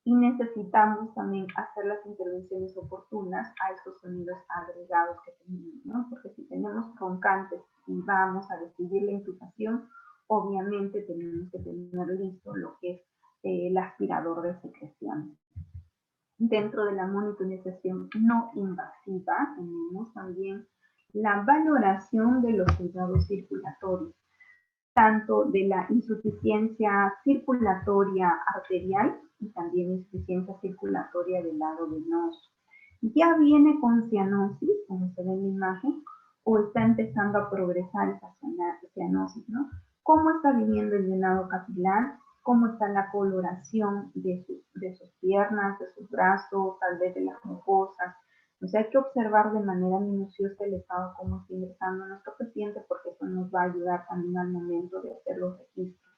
y necesitamos también hacer las intervenciones oportunas a esos sonidos agregados que tenemos, ¿no? Porque si tenemos roncantes y vamos a decidir la intubación, obviamente tenemos que tener listo lo que es el aspirador de secreción. Dentro de la monitorización no invasiva tenemos también la valoración de los cuidados circulatorios, tanto de la insuficiencia circulatoria arterial y también insuficiencia circulatoria del lado venoso. Ya viene con cianosis, como se ve en la imagen, o está empezando a progresar esa cianosis, ¿no? ¿Cómo está viniendo el llenado capilar? ¿Cómo está la coloración de sus piernas, de sus brazos, tal vez de las mucosas? O sea, hay que observar de manera minuciosa el estado cómo está ingresando nuestro paciente, porque eso nos va a ayudar también al momento de hacer los registros.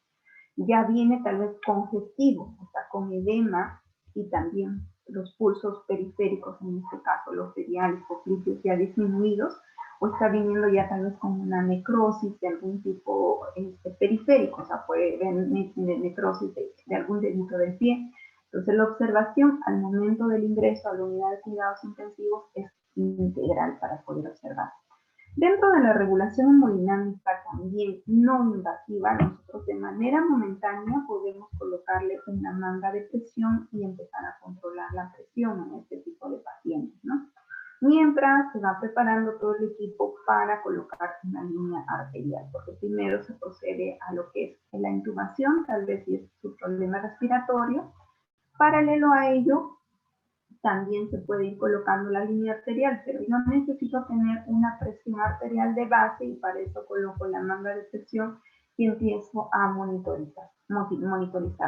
Ya viene tal vez congestivo, o sea, con edema y también los pulsos periféricos, en este caso los periales, popliteos ya disminuidos, o está viniendo ya tal vez con una necrosis de algún tipo periférico, o sea, puede haber necrosis de algún dedito del pie. Entonces, la observación al momento del ingreso a la unidad de cuidados intensivos es integral para poder observar. Dentro de la regulación hemodinámica también no invasiva, nosotros de manera momentánea podemos colocarle una manga de presión y empezar a controlar la presión en este tipo de pacientes, ¿no? Mientras se va preparando todo el equipo para colocar una línea arterial, porque primero se procede a lo que es la intubación, tal vez si es su problema respiratorio. Paralelo a ello, también se puede ir colocando la línea arterial, pero yo necesito tener una presión arterial de base y para eso coloco la manga de presión y empiezo a monitorizar,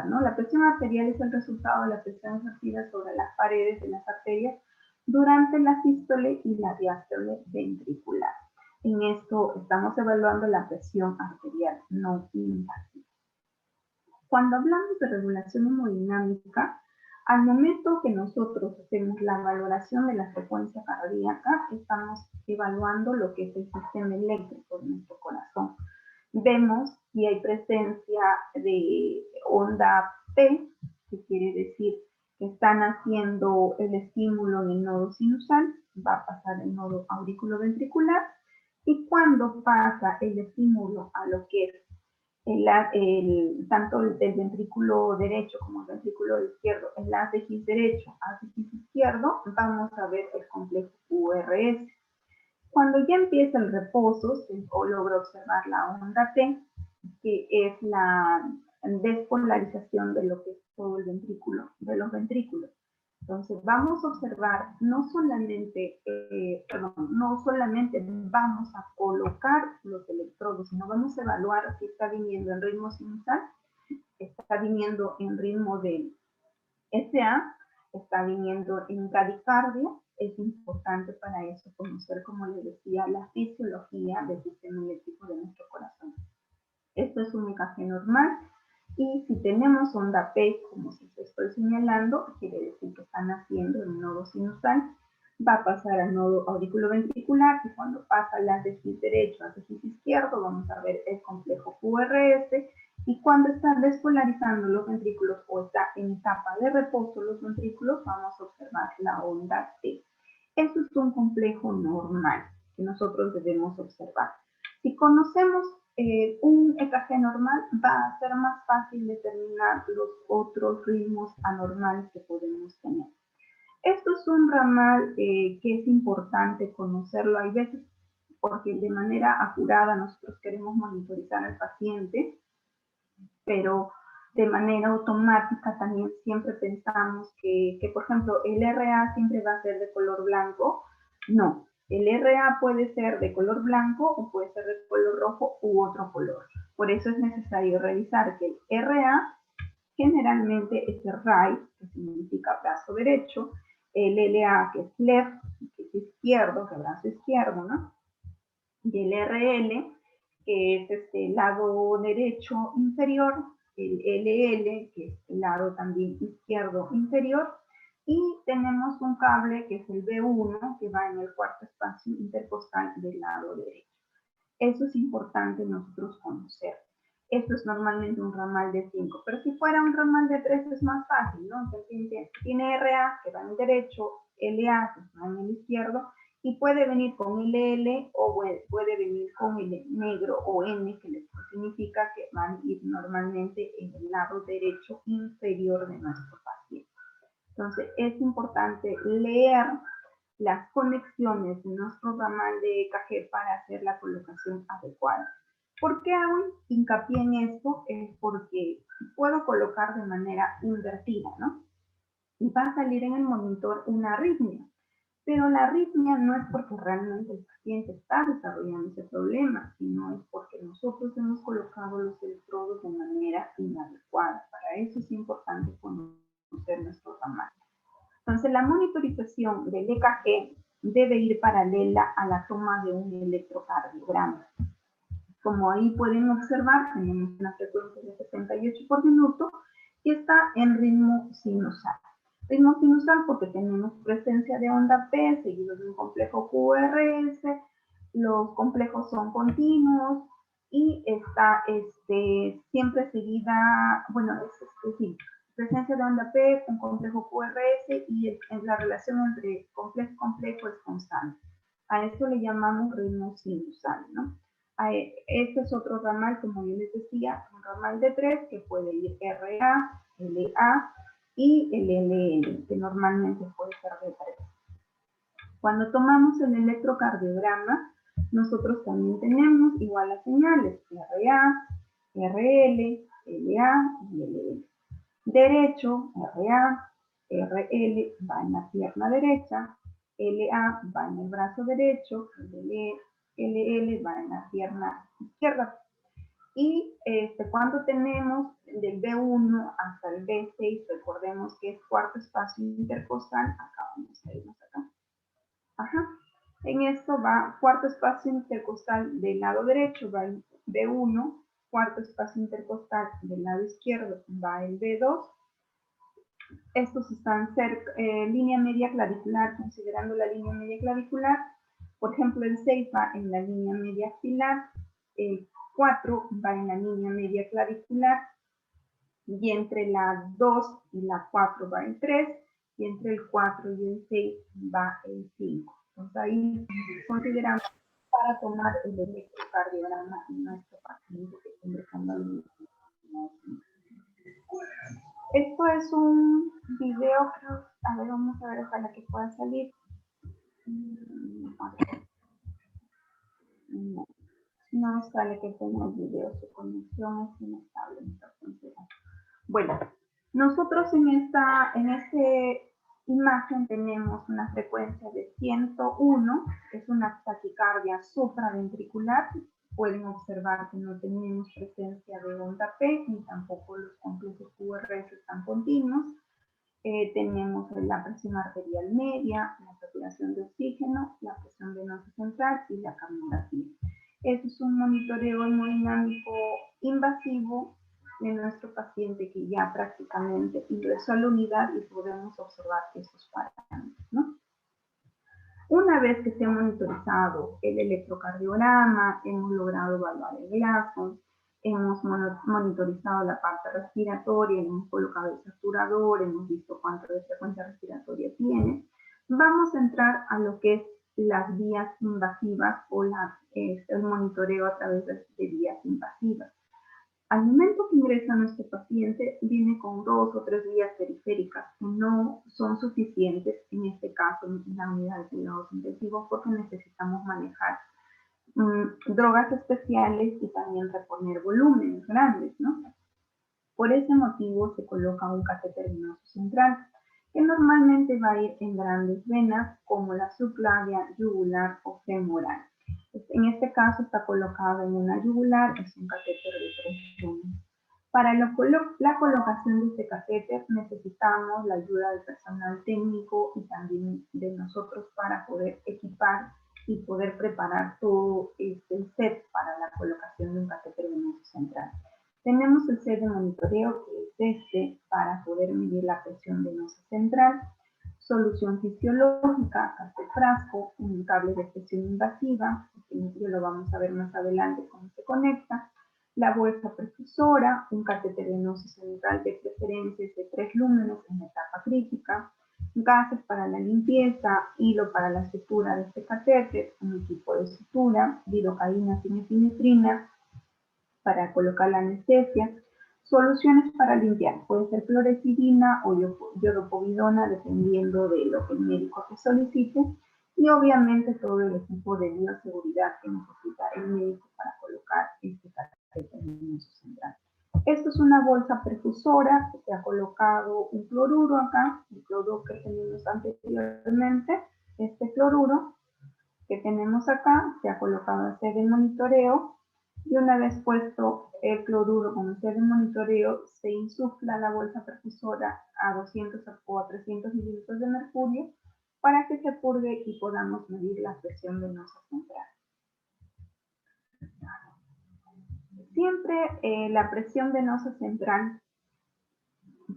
¿no? La presión arterial es el resultado de la presión ejercida sobre las paredes de las arterias durante la sístole y la diástole ventricular. En esto estamos evaluando la presión arterial no invasiva. Cuando hablamos de regulación hemodinámica, al momento que nosotros hacemos la valoración de la frecuencia cardíaca, estamos evaluando lo que es el sistema eléctrico de nuestro corazón. Vemos si hay presencia de onda P, que quiere decir que están haciendo el estímulo en el nodo sinusal, va a pasar el nodo auriculoventricular, y cuando pasa el estímulo a lo que es tanto el ventrículo derecho como el ventrículo izquierdo, el haz de His derecho, haz de His izquierdo, vamos a ver el complejo QRS. Cuando ya empieza el reposo, se logra observar la onda T, que es la despolarización de lo que es todo el ventrículo, de los ventrículos. Entonces vamos a observar, no solamente vamos a colocar los electrodos, sino vamos a evaluar si está viniendo en ritmo sinusal, está viniendo en ritmo de SA, está viniendo en bradicardia. Es importante para eso conocer, como les decía, la fisiología del sistema eléctrico de nuestro corazón. Esto es un EKG normal. Y si tenemos onda P, como se estoy señalando, quiere decir que están haciendo el nodo sinusal, va a pasar al nodo auriculoventricular, y cuando pasa el haz de His derecho, haz de His izquierdo, vamos a ver el complejo QRS, y cuando está despolarizando los ventrículos o está en etapa de reposo los ventrículos, vamos a observar la onda T. Eso es un complejo normal que nosotros debemos observar. Si conocemos un EKG normal, va a ser más fácil determinar los otros ritmos anormales que podemos tener. Esto es un ramal que es importante conocerlo. Hay veces porque de manera acurada nosotros queremos monitorizar al paciente, pero de manera automática también siempre pensamos que, por ejemplo, el RA siempre va a ser de color blanco. No, el RA puede ser de color blanco o puede ser de color rojo u otro color. Por eso es necesario revisar que el RA generalmente es el right, que significa brazo derecho, el LA, que es left, que es izquierdo, que es brazo izquierdo, ¿no? Y el RL, que es lado derecho inferior, el LL, que es el lado también izquierdo inferior, y tenemos un cable que es el B1, que va en el cuarto espacio intercostal del lado derecho. Eso es importante nosotros conocer. Esto es normalmente un ramal de 5, pero si fuera un ramal de 3 es más fácil, ¿no? Entonces tiene RA, que va en el derecho, LA, que va en el izquierdo, y puede venir con LL o puede venir con el negro o N, que significa que van a ir normalmente en el lado derecho inferior de nuestro paciente. Entonces es importante leer las conexiones de nuestro ramal de EKG para hacer la colocación adecuada. ¿Por qué hago hincapié en esto? Es porque puedo colocar de manera invertida, ¿no? Y va a salir en el monitor una arritmia. Pero la arritmia no es porque realmente el paciente está desarrollando ese problema, sino es porque nosotros hemos colocado los electrodos de manera inadecuada. Para eso es importante conocer nuestro ramal. Entonces, la monitorización del EKG debe ir paralela a la toma de un electrocardiograma. Como ahí pueden observar, tenemos una frecuencia de 78 por minuto y está en ritmo sinusal. Ritmo sinusal porque tenemos presencia de onda P seguido de un complejo QRS, los complejos son continuos y está siempre seguida, bueno, es decir, presencia de onda P con complejo QRS y la relación entre complejo es constante. A eso le llamamos ritmo sinusal, ¿no? Este es otro ramal, como yo les decía, un ramal de 3 que puede ir RA, LA y el LL, que normalmente puede ser de 3. Cuando tomamos el electrocardiograma, nosotros también tenemos igual las señales RA, RL, LA y LL. Derecho, RA, RL va en la pierna derecha, LA va en el brazo derecho, LL va en la pierna izquierda. Y cuando tenemos del B1 hasta el B6, recordemos que es cuarto espacio intercostal, acá vamos a irnos acá. Ajá. En esto va cuarto espacio intercostal del lado derecho, va el B1, cuarto espacio intercostal del lado izquierdo va el B2. Estos están cerca, línea media clavicular, considerando la línea media clavicular. Por ejemplo, el 6 va en la línea media axilar, el 4 va en la línea media clavicular, y entre la 2 y la 4 va el 3, y entre el 4 y el 6 va el 5. Entonces ahí consideramos para tomar el electrocardiograma en nuestro paciente que está ingresando al. Esto es un video, creo, a ver, vamos a ver, ojalá que pueda salir. No sale que tenga el video, su conexión es inestable. Bueno, nosotros en esta imagen tenemos una frecuencia de 101, que es una taquicardia supraventricular. Pueden observar que no tenemos presencia de onda P, ni tampoco los complejos QRS están continuos. Tenemos la presión arterial media, la saturación de oxígeno, la presión venosa central y la cardiografía. Este es un monitoreo hemodinámico invasivo de nuestro paciente que ya prácticamente ingresó a la unidad y podemos observar estos parámetros, ¿no? Una vez que se ha monitorizado el electrocardiograma, hemos logrado evaluar el Glasgow, hemos monitorizado la parte respiratoria, hemos colocado el saturador, hemos visto cuánto de frecuencia respiratoria tiene, Vamos a entrar a lo que es las vías invasivas o el monitoreo a través de vías invasivas. Al momento que ingresa nuestro paciente, viene con 2 o 3 vías periféricas que no son suficientes, en este caso en la unidad de cuidados intensivos, porque necesitamos manejar drogas especiales y también reponer volúmenes grandes, ¿no? Por ese motivo se coloca un catéter venoso central, que normalmente va a ir en grandes venas como la subclavia, yugular o femoral. En este caso está colocado en una yugular, es un catéter de 3 lumen. Para la colocación de este catéter necesitamos la ayuda del personal técnico y también de nosotros para poder equipar y poder preparar todo el set para la colocación de un catéter venoso central. Tenemos el set de monitoreo, que es para poder medir la presión venosa central, solución fisiológica, cassette frasco, un cable de presión invasiva, que lo vamos a ver más adelante cómo se conecta, la bolsa perfusora, un catéter venoso central de preferencia de 3 lúmenes en etapa crítica, gases para la limpieza, hilo para la sutura de este catéter, un equipo de sutura, lidocaína sin epinefrina para colocar la anestesia, soluciones para limpiar, puede ser clorexidina o yodopovidona dependiendo de lo que el médico te solicite, y obviamente todo el equipo de bioseguridad que necesita el médico para colocar este catéter venoso central. Esto es una bolsa perfusora que se ha colocado un cloruro acá, el cloruro que tenemos anteriormente, este cloruro que tenemos acá se ha colocado en sede de monitoreo, y una vez puesto el cloruro con el sede de monitoreo, se insufla la bolsa perfusora a 200 o a 300 mililitros de mercurio para que se purgue y podamos medir la presión venosa central. Siempre la presión venosa central,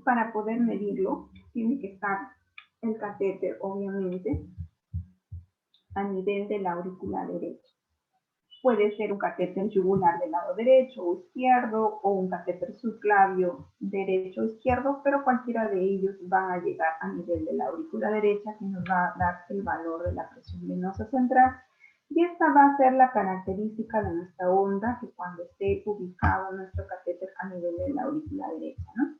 para poder medirlo, tiene que estar el catéter, obviamente, a nivel de la aurícula derecha. Puede ser un catéter yugular del lado derecho o izquierdo, o un catéter subclavio derecho o izquierdo, pero cualquiera de ellos va a llegar a nivel de la aurícula derecha, que nos va a dar el valor de la presión venosa central. Y esta va a ser la característica de nuestra onda, que cuando esté ubicado nuestro catéter a nivel de la aurícula derecha, ¿no?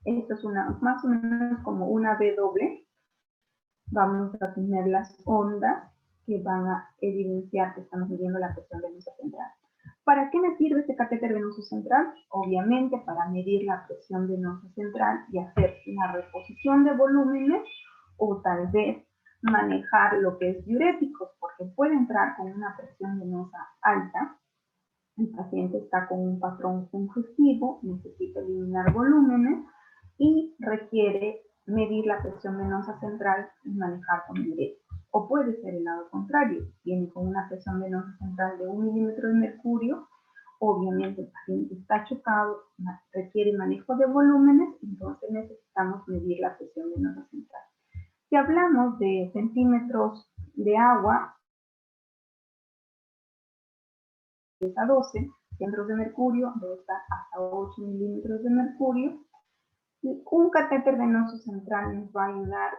Esto es más o menos como una B doble. Vamos a tener las ondas que van a evidenciar que estamos midiendo la presión venosa central. ¿Para qué me sirve este catéter venoso central? Obviamente para medir la presión venosa central y hacer la reposición de volúmenes, o tal vez manejar lo que es diuréticos, porque puede entrar con una presión venosa alta. El paciente está con un patrón congestivo, necesita eliminar volúmenes y requiere medir la presión venosa central y manejar con diuréticos. O puede ser el lado contrario, viene con una presión venosa central de 1 milímetro de mercurio, obviamente el paciente está chocado, requiere manejo de volúmenes, entonces necesitamos medir la presión venosa central. Si hablamos de centímetros de agua, a 12 centros de mercurio, debe estar hasta 8 milímetros de mercurio. Y un catéter venoso central nos va a ayudar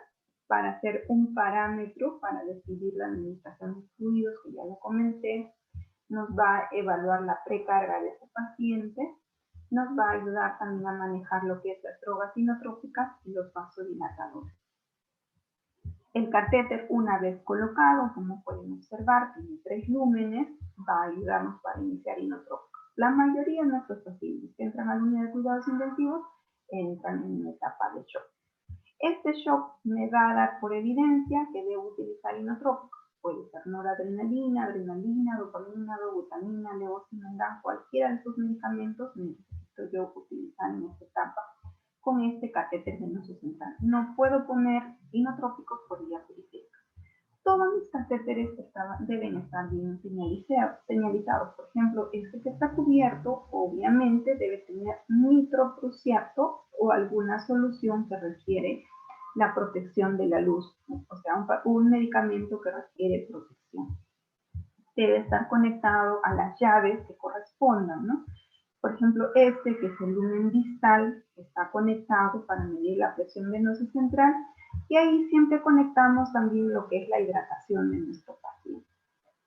para hacer un parámetro para decidir la administración de fluidos, que ya lo comenté, nos va a evaluar la precarga de este paciente, nos va a ayudar también a manejar lo que es las drogas inotrópicas y los vasodilatadores. El catéter, una vez colocado, como pueden observar, tiene 3 lúmenes, va a ayudarnos para iniciar inotrópicos. La mayoría de nuestros pacientes que entran a la unidad de cuidados intensivos entran en una etapa de shock. Este shock me va a dar por evidencia que debo utilizar inotrópicos. Puede ser noradrenalina, adrenalina, dopamina, dobutamina, levosimendan, cualquiera de estos medicamentos necesito yo utilizar en esta etapa con este catéter venoso central. No puedo poner inotrópicos por vía periférica. Todos mis catéteres deben estar bien señalizados. Por ejemplo, este que está cubierto, obviamente debe tener nitroprusiato o alguna solución que requiere la protección de la luz, o sea, un medicamento que requiere protección. Debe estar conectado a las llaves que correspondan, ¿no? Por ejemplo, este que es el lumen distal, está conectado para medir la presión venosa central, Y ahí siempre conectamos también lo que es la hidratación de nuestro paciente.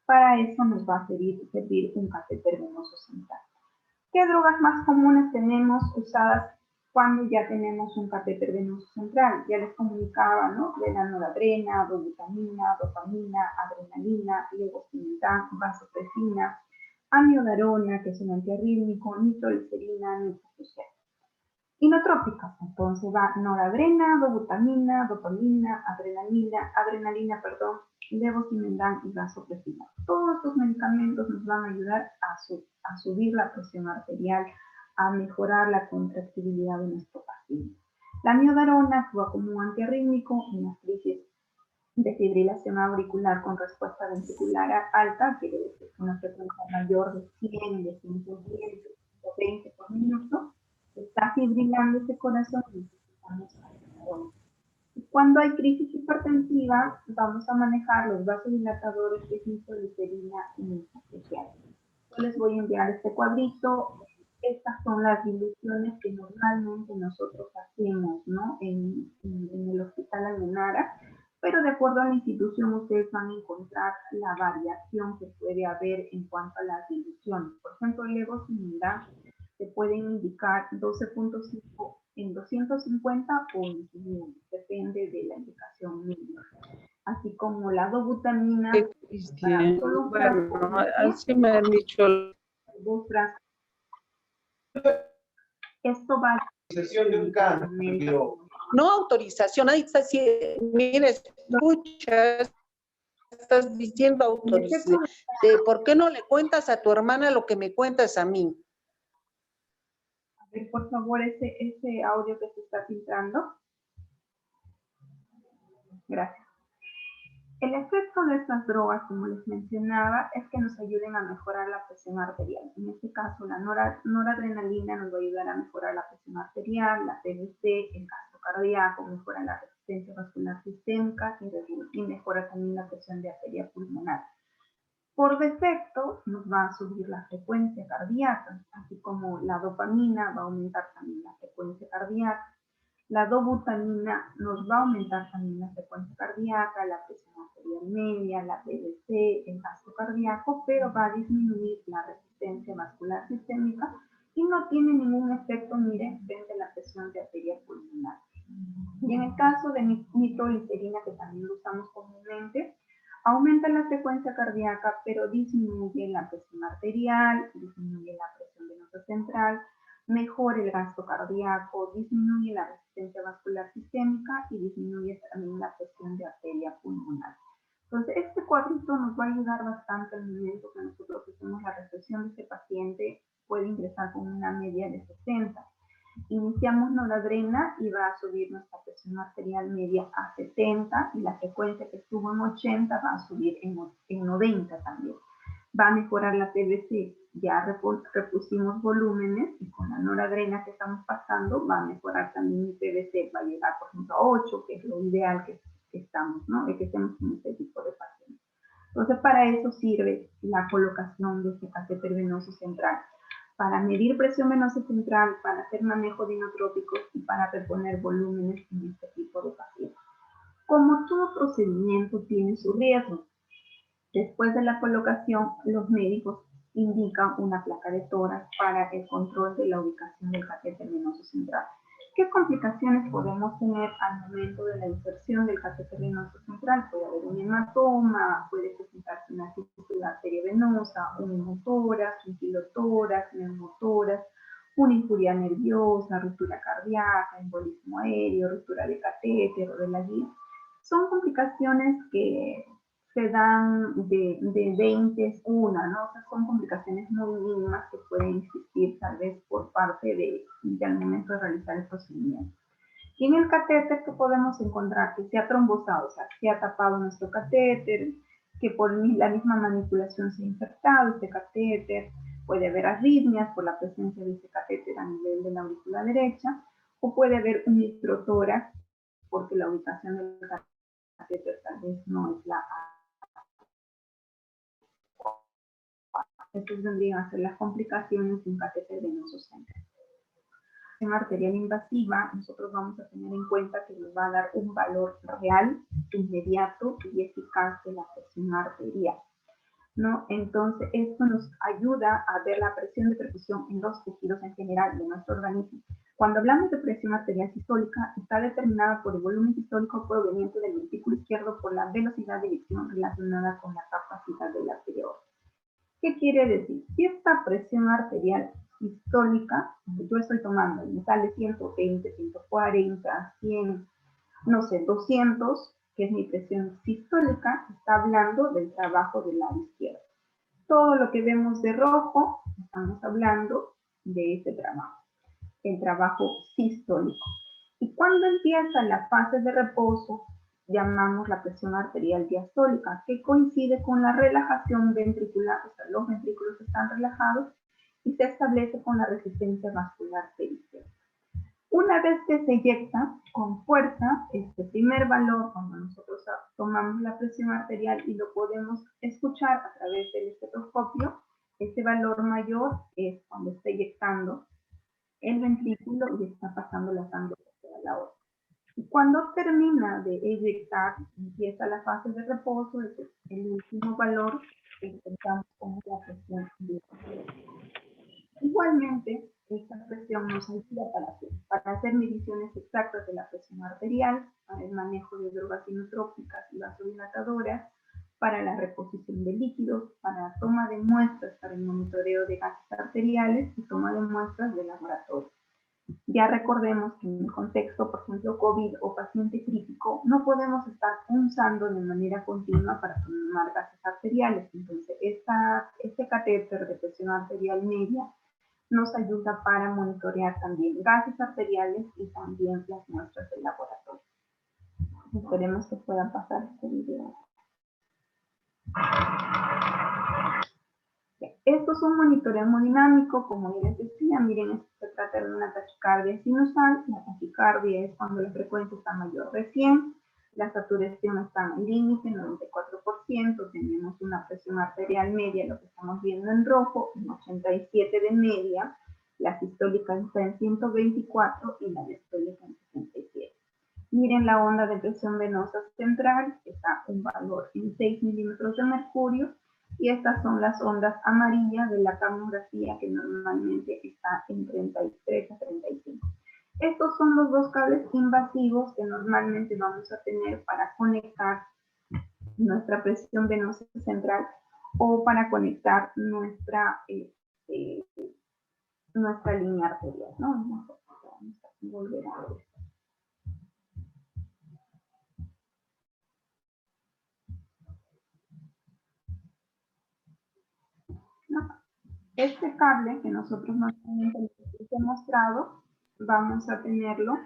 Para eso nos va a servir un catéter venoso central. ¿Qué drogas más comunes tenemos usadas cuando ya tenemos un catéter venoso central? Ya les comunicaba, ¿no? De la noradrena, dobutamina, dopamina, adrenalina, levosimendan, vasopresina, amiodarona, que es un antiarrítmico, nitroglicerina, nitroglucerina. Inotrópicas, entonces va noradrena, dobutamina, dopamina, adrenalina, levosimendan y vasopresina. Todos estos medicamentos nos van a ayudar a subir la presión arterial, a mejorar la contractibilidad de nuestro paciente. La miodarona actúa como un antiarrítmico en las crisis de fibrilación auricular con respuesta ventricular alta, quiere decir una frecuencia mayor de 100, de 110, de 120 por minuto. Está fibrilando ese corazón y necesitamos miodarona. Cuando hay crisis hipertensiva, vamos a manejar los vasodilatadores de nitroglicerina y nitroglucerina. Yo les voy a enviar este cuadrito. Estas son las diluciones que normalmente nosotros hacemos, ¿no? en el Hospital Almenara, pero de acuerdo a la institución ustedes van a encontrar la variación que puede haber en cuanto a las diluciones. Por ejemplo, el levosimendan se pueden indicar 12.5 en 250 o en 500, depende de la indicación mínima. Así como la dobutamina, para solo un frasco, así me han dicho. dos frascos. Esto va a No autorización, ahí está, sí, mire, escuchas, estás diciendo autorización. ¿Por qué no le cuentas a tu hermana lo que me cuentas a mí? A ver, por favor, ese audio que se está filtrando. Gracias. El efecto de estas drogas, como les mencionaba, es que nos ayuden a mejorar la presión arterial. En este caso, la noradrenalina nos va a ayudar a mejorar la presión arterial, la PVC, el gasto cardíaco, mejora la resistencia vascular sistémica y mejora también la presión de arteria pulmonar. Por defecto, nos va a subir la frecuencia cardíaca, así como la dopamina va a aumentar también la frecuencia cardíaca. La dobutamina nos va a aumentar también la frecuencia cardíaca, la presión arterial media, la PVC, el gasto cardíaco, pero va a disminuir la resistencia vascular sistémica y no tiene ningún efecto, miren, frente a la presión de arteria pulmonar. Y en el caso de nitroglicerina, que también lo usamos comúnmente, aumenta la frecuencia cardíaca, pero disminuye la presión arterial, disminuye la presión venosa central, mejora el gasto cardíaco, disminuye la resistencia vascular sistémica y disminuye también la presión de arteria pulmonar. Entonces, este cuadrito nos va a ayudar bastante al momento que nosotros hacemos la reflexión de este paciente, puede ingresar con una media de 60. Iniciamos noradrena y va a subir nuestra presión arterial media a 70 y la frecuencia que estuvo en 80 va a subir en 90 también. Va a mejorar la PVC, ya repusimos volúmenes y con la noradrena que estamos pasando va a mejorar también mi PVC, va a llegar por ejemplo a 8, que es lo ideal que estamos, ¿no? De que estemos con este tipo de pacientes. Entonces para eso sirve la colocación de este catéter venoso central, para medir presión venosa central, para hacer manejo de inotrópicos y para reponer volúmenes en este tipo de pacientes. Como todo procedimiento tiene su riesgo, después de la colocación, los médicos indican una placa de tórax para el control de la ubicación del catéter venoso central. ¿Qué complicaciones podemos tener al momento de la inserción del catéter venoso central? Puede haber un hematoma, puede presentarse una fístula arteriovenosa, un hemotórax, un pilotórax, neumotórax, una injuria nerviosa, ruptura cardíaca, embolismo aéreo, ruptura de catéter o de la guía. Son complicaciones que se dan de 20 una, ¿no? O sea, son complicaciones muy mínimas que pueden existir tal vez por parte del momento de realizar el procedimiento. Y en el catéter, ¿qué podemos encontrar? Que se ha trombosado, o sea, se ha tapado nuestro catéter, que por la misma manipulación se ha infectado este catéter, puede haber arritmias por la presencia de este catéter a nivel de la aurícula derecha, o puede haber un microtórax porque la ubicación del catéter tal vez no es la Estas vendrían a ser las complicaciones de un catéter venoso central. presión arterial invasiva, nosotros vamos a tener en cuenta que nos va a dar un valor real, inmediato y eficaz de la presión arterial, ¿no? Entonces, esto nos ayuda a ver la presión de perfusión en los tejidos en general de nuestro organismo. Cuando hablamos de presión arterial sistólica, está determinada por el volumen sistólico proveniente del ventrículo izquierdo por la velocidad de eyección relacionada con la capacidad de la arteria. ¿Qué quiere decir? Si esta presión arterial sistólica, yo estoy tomando, me sale 120, 140, 100, no sé, 200, que es mi presión sistólica, está hablando del trabajo del lado izquierdo. Todo lo que vemos de rojo, estamos hablando de ese trabajo, el trabajo sistólico. Y cuando empieza la fase de reposo, llamamos la presión arterial diastólica, que coincide con la relajación ventricular, o sea, los ventrículos están relajados y se establece con la resistencia vascular periférica. Una vez que se eyecta con fuerza, este primer valor, cuando nosotros tomamos la presión arterial y lo podemos escuchar a través del estetoscopio, este valor mayor es cuando está eyectando el ventrículo y está pasando la sangre hacia la aorta. Y cuando termina de eyectar, empieza la fase de reposo, el último valor que encontramos como la presión diastólica. Igualmente, esta presión nos ayuda para hacer mediciones exactas de la presión arterial, para el manejo de drogas inotrópicas y vasodilatadoras, para la reposición de líquidos, para la toma de muestras para el monitoreo de gases arteriales y toma de muestras de laboratorio. Ya recordemos que en el contexto, por ejemplo, COVID o paciente crítico, no podemos estar punzando de manera continua para tomar gases arteriales. Entonces, este catéter de presión arterial media nos ayuda para monitorear también gases arteriales y también las muestras del laboratorio. Esperemos que puedan pasar este video. Esto es un monitoreo hemodinámico, como ya les decía, miren, esto se trata de una taquicardia sinusal. La taquicardia es cuando la frecuencia está mayor de 100, la saturación está en límite, 94%, tenemos una presión arterial media, lo que estamos viendo en rojo, en 87 de media, la sistólica está en 124 y la diastólica en 67. Miren la onda de presión venosa central, está un valor en 6 milímetros de mercurio, y estas son las ondas amarillas de la camografía, que normalmente está en 33 a 35. Estos son los dos cables invasivos que normalmente vamos a tener para conectar nuestra presión venosa central o para conectar nuestra línea arterial, ¿no? Vamos a volver a ver. Este cable que nosotros normalmente les he mostrado, vamos a tenerlo,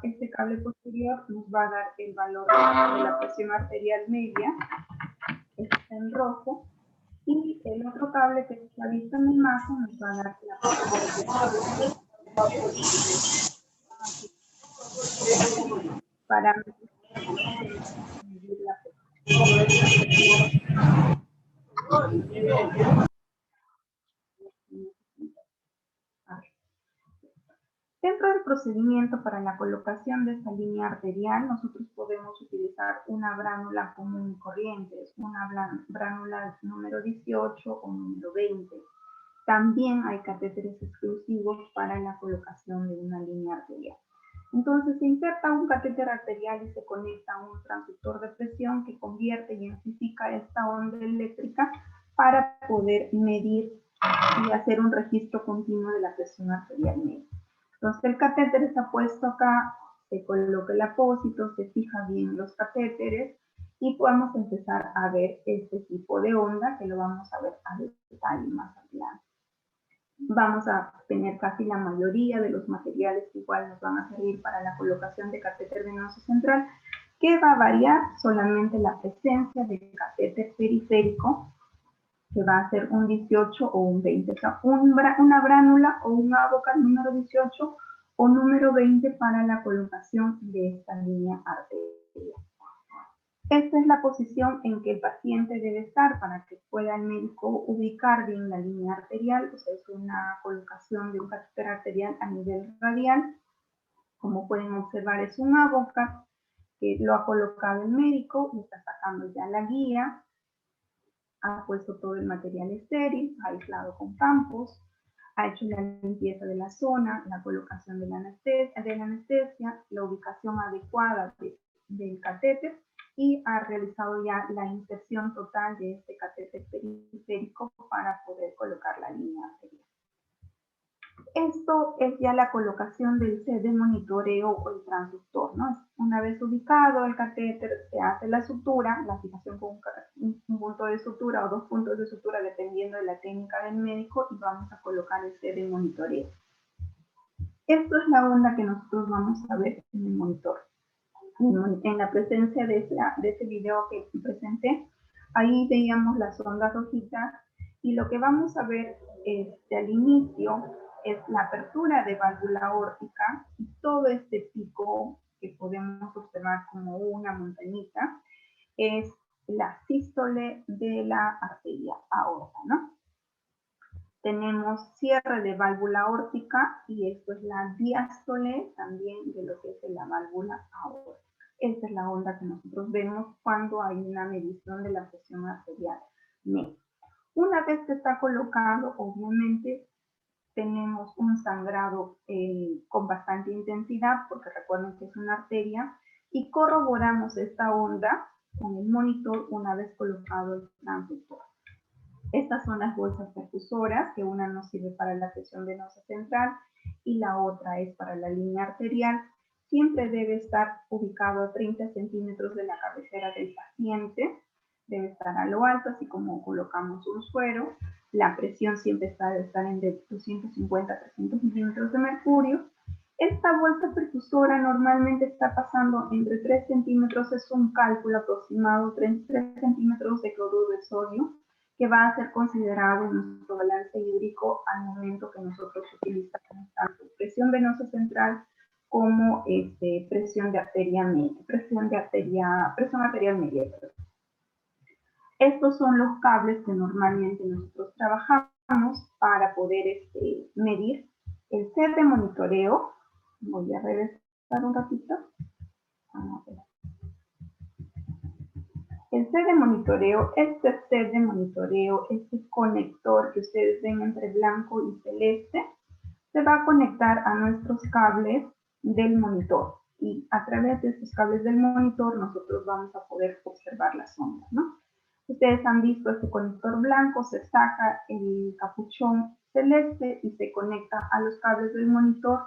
este cable posterior nos va a dar el valor de la presión arterial media, está en rojo, y el otro cable que está visto en la imagen nos va a dar la presión para medir la presión. Dentro del procedimiento para la colocación de esta línea arterial, nosotros podemos utilizar una bránula común y corriente, es una bránula número 18 o número 20. También hay catéteres exclusivos para la colocación de una línea arterial. Entonces se inserta un catéter arterial y se conecta a un transductor de presión que convierte y amplifica esta onda eléctrica para poder medir y hacer un registro continuo de la presión arterial media. Entonces el catéter está puesto acá, se coloca el apósito, se fija bien los catéteres y podemos empezar a ver este tipo de onda que lo vamos a ver a detalle más adelante. Vamos a tener casi la mayoría de los materiales que igual nos van a servir para la colocación de catéter venoso central, que va a variar solamente la presencia del catéter periférico, que va a ser un 18 o un 20, o sea, una bránula o un Avocat número 18 o número 20 para la colocación de esta línea arterial. Esta es la posición en que el paciente debe estar para que pueda el médico ubicar bien la línea arterial. O sea, es una colocación de un catéter arterial a nivel radial. Como pueden observar, es un Avocat que lo ha colocado el médico y está sacando ya la guía. Ha puesto todo el material estéril, ha aislado con campos, ha hecho la limpieza de la zona, la colocación de la anestesia, la ubicación adecuada del catéter y ha realizado ya la inserción total de este catéter periférico para poder colocar la línea arterial. Esto es ya la colocación del set de monitoreo o el transductor, ¿no? Una vez ubicado el catéter, se hace la sutura, la fijación con un punto de sutura o 2 puntos de sutura, dependiendo de la técnica del médico, y vamos a colocar el set de monitoreo. Esto es la onda que nosotros vamos a ver en el monitor. En la presencia de ese video que presenté, ahí veíamos las ondas rojitas, y lo que vamos a ver al inicio es la apertura de válvula aórtica y todo este pico que podemos observar como una montañita es la sístole de la arteria aorta, ¿no? Tenemos cierre de válvula aórtica y esto es la diástole también de lo que es la válvula aórtica. Esta es la onda que nosotros vemos cuando hay una medición de la presión arterial media. Una vez que está colocado, obviamente, tenemos un sangrado con bastante intensidad, porque recuerden que es una arteria, y corroboramos esta onda con el monitor una vez colocado el transductor. Estas son las bolsas perfusoras, que una nos sirve para la presión venosa central y la otra es para la línea arterial. Siempre debe estar ubicado a 30 centímetros de la cabecera del paciente. Debe estar a lo alto, así como colocamos un suero. La presión siempre debe estar en de 250 a 300 milímetros de mercurio. Esta bolsa perfusora normalmente está pasando entre 3 centímetros, es un cálculo aproximado, 3 centímetros de cloruro de sodio, que va a ser considerado en nuestro balance hídrico al momento que nosotros utilizamos tanto presión venosa central como presión de arteria media, presión arterial media. Estos son los cables que normalmente nosotros trabajamos para poder medir el set de monitoreo. Voy a regresar un ratito. El set de monitoreo, este conector que ustedes ven entre blanco y celeste, se va a conectar a nuestros cables del monitor. Y a través de estos cables del monitor nosotros vamos a poder observar las ondas, ¿no? Ustedes han visto este conector blanco, se saca el capuchón celeste y se conecta a los cables del monitor.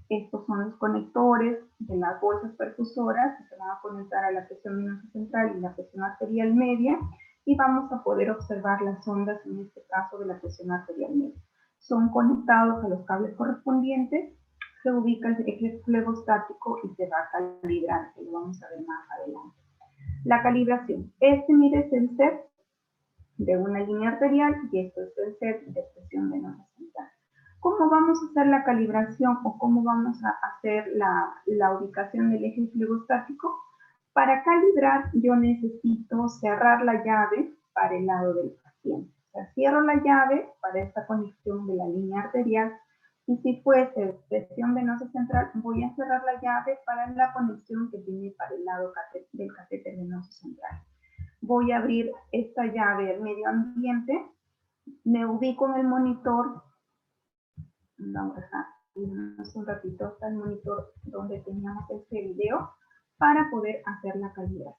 Estos son los conectores de las bolsas perfusoras que se van a conectar a la presión venosa central y la presión arterial media, y vamos a poder observar las ondas, en este caso de la presión arterial media. Son conectados a los cables correspondientes, se ubica el eje flebostático y se va a calibrar, que lo vamos a ver más adelante. La calibración. Mire, es el set de una línea arterial y esto es el set de presión venosa central. ¿Cómo vamos a hacer la calibración o cómo vamos a hacer la ubicación del eje flebostático? Para calibrar yo necesito cerrar la llave para el lado del paciente. O sea, cierro la llave para esta conexión de la línea arterial y si fuese presión venosa central voy a cerrar la llave para la conexión que tiene para el lado del catéter venoso central. Voy a abrir esta llave al medio ambiente, me ubico en el monitor. Vamos a irnos un ratito hasta el monitor donde teníamos este video para poder hacer la calibración.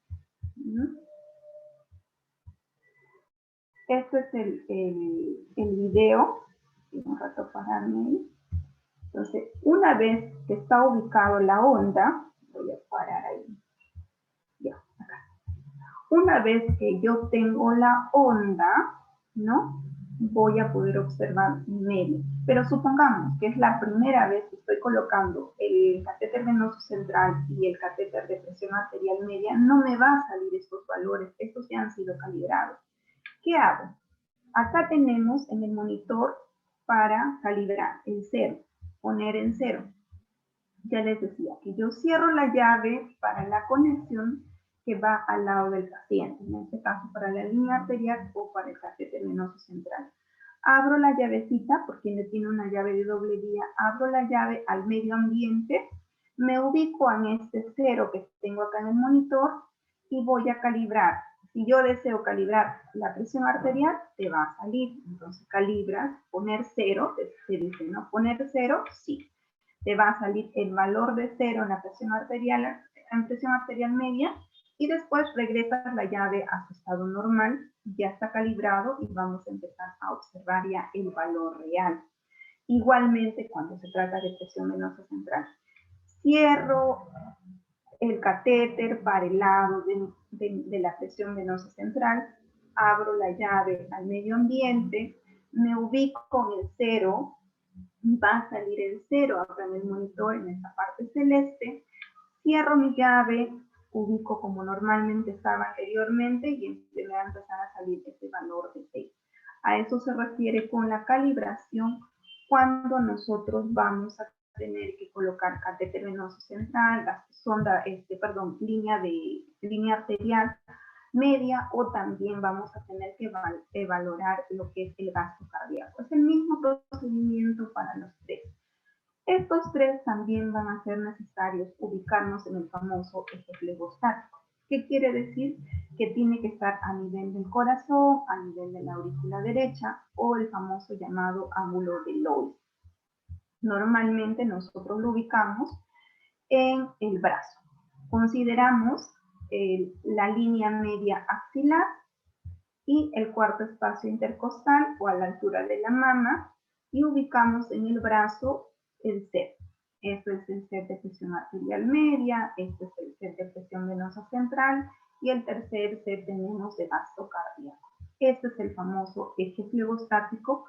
Este es el video. Un rato pararme ahí. Entonces, una vez que está ubicado la onda, voy a parar ahí. Ya, acá. Una vez que yo tengo la onda, ¿no? Voy a poder observar mi medio. Pero supongamos que es la primera vez que estoy colocando el catéter venoso central y el catéter de presión arterial media, no me va a salir estos valores, estos ya han sido calibrados. ¿Qué hago? Acá tenemos en el monitor para calibrar el 0, poner en 0. Ya les decía que yo cierro la llave para la conexión que va al lado del paciente, en este caso para la línea arterial o para el catéter venoso central. Abro la llavecita, por quien tiene una llave de doble vía, abro la llave al medio ambiente, me ubico en este 0 que tengo acá en el monitor y voy a calibrar. Si yo deseo calibrar la presión arterial, te va a salir. Entonces calibras, poner 0, te dice, ¿no? Poner 0, sí. Te va a salir el valor de 0 en la presión arterial media y después regresas la llave a su estado normal, ya está calibrado y vamos a empezar a observar ya el valor real. Igualmente cuando se trata de presión venosa central. Cierro el catéter para el lado de la presión venosa central, abro la llave al medio ambiente, me ubico en el 0, va a salir el 0 acá en el monitor, en esta parte celeste, cierro mi llave, ubico como normalmente estaba anteriormente y me va a empezar a salir este valor de 6. A eso se refiere con la calibración cuando nosotros vamos a tener que colocar catéter venoso central, sonda, línea arterial media, o también vamos a tener que valorar lo que es el gasto cardíaco. Es el mismo procedimiento para los tres. Estos tres también van a ser necesarios ubicarnos en el famoso eje flebostático. ¿Qué quiere decir? Que tiene que estar a nivel del corazón, a nivel de la aurícula derecha o el famoso llamado ángulo de Loeys. Normalmente nosotros lo ubicamos en el brazo. Consideramos la línea media axilar y el cuarto espacio intercostal o a la altura de la mama y ubicamos en el brazo el set. Esto es el set de presión arterial media, este es el set de presión venosa central y el tercer set tenemos de gasto cardíaco. Este es el famoso eje flebostático.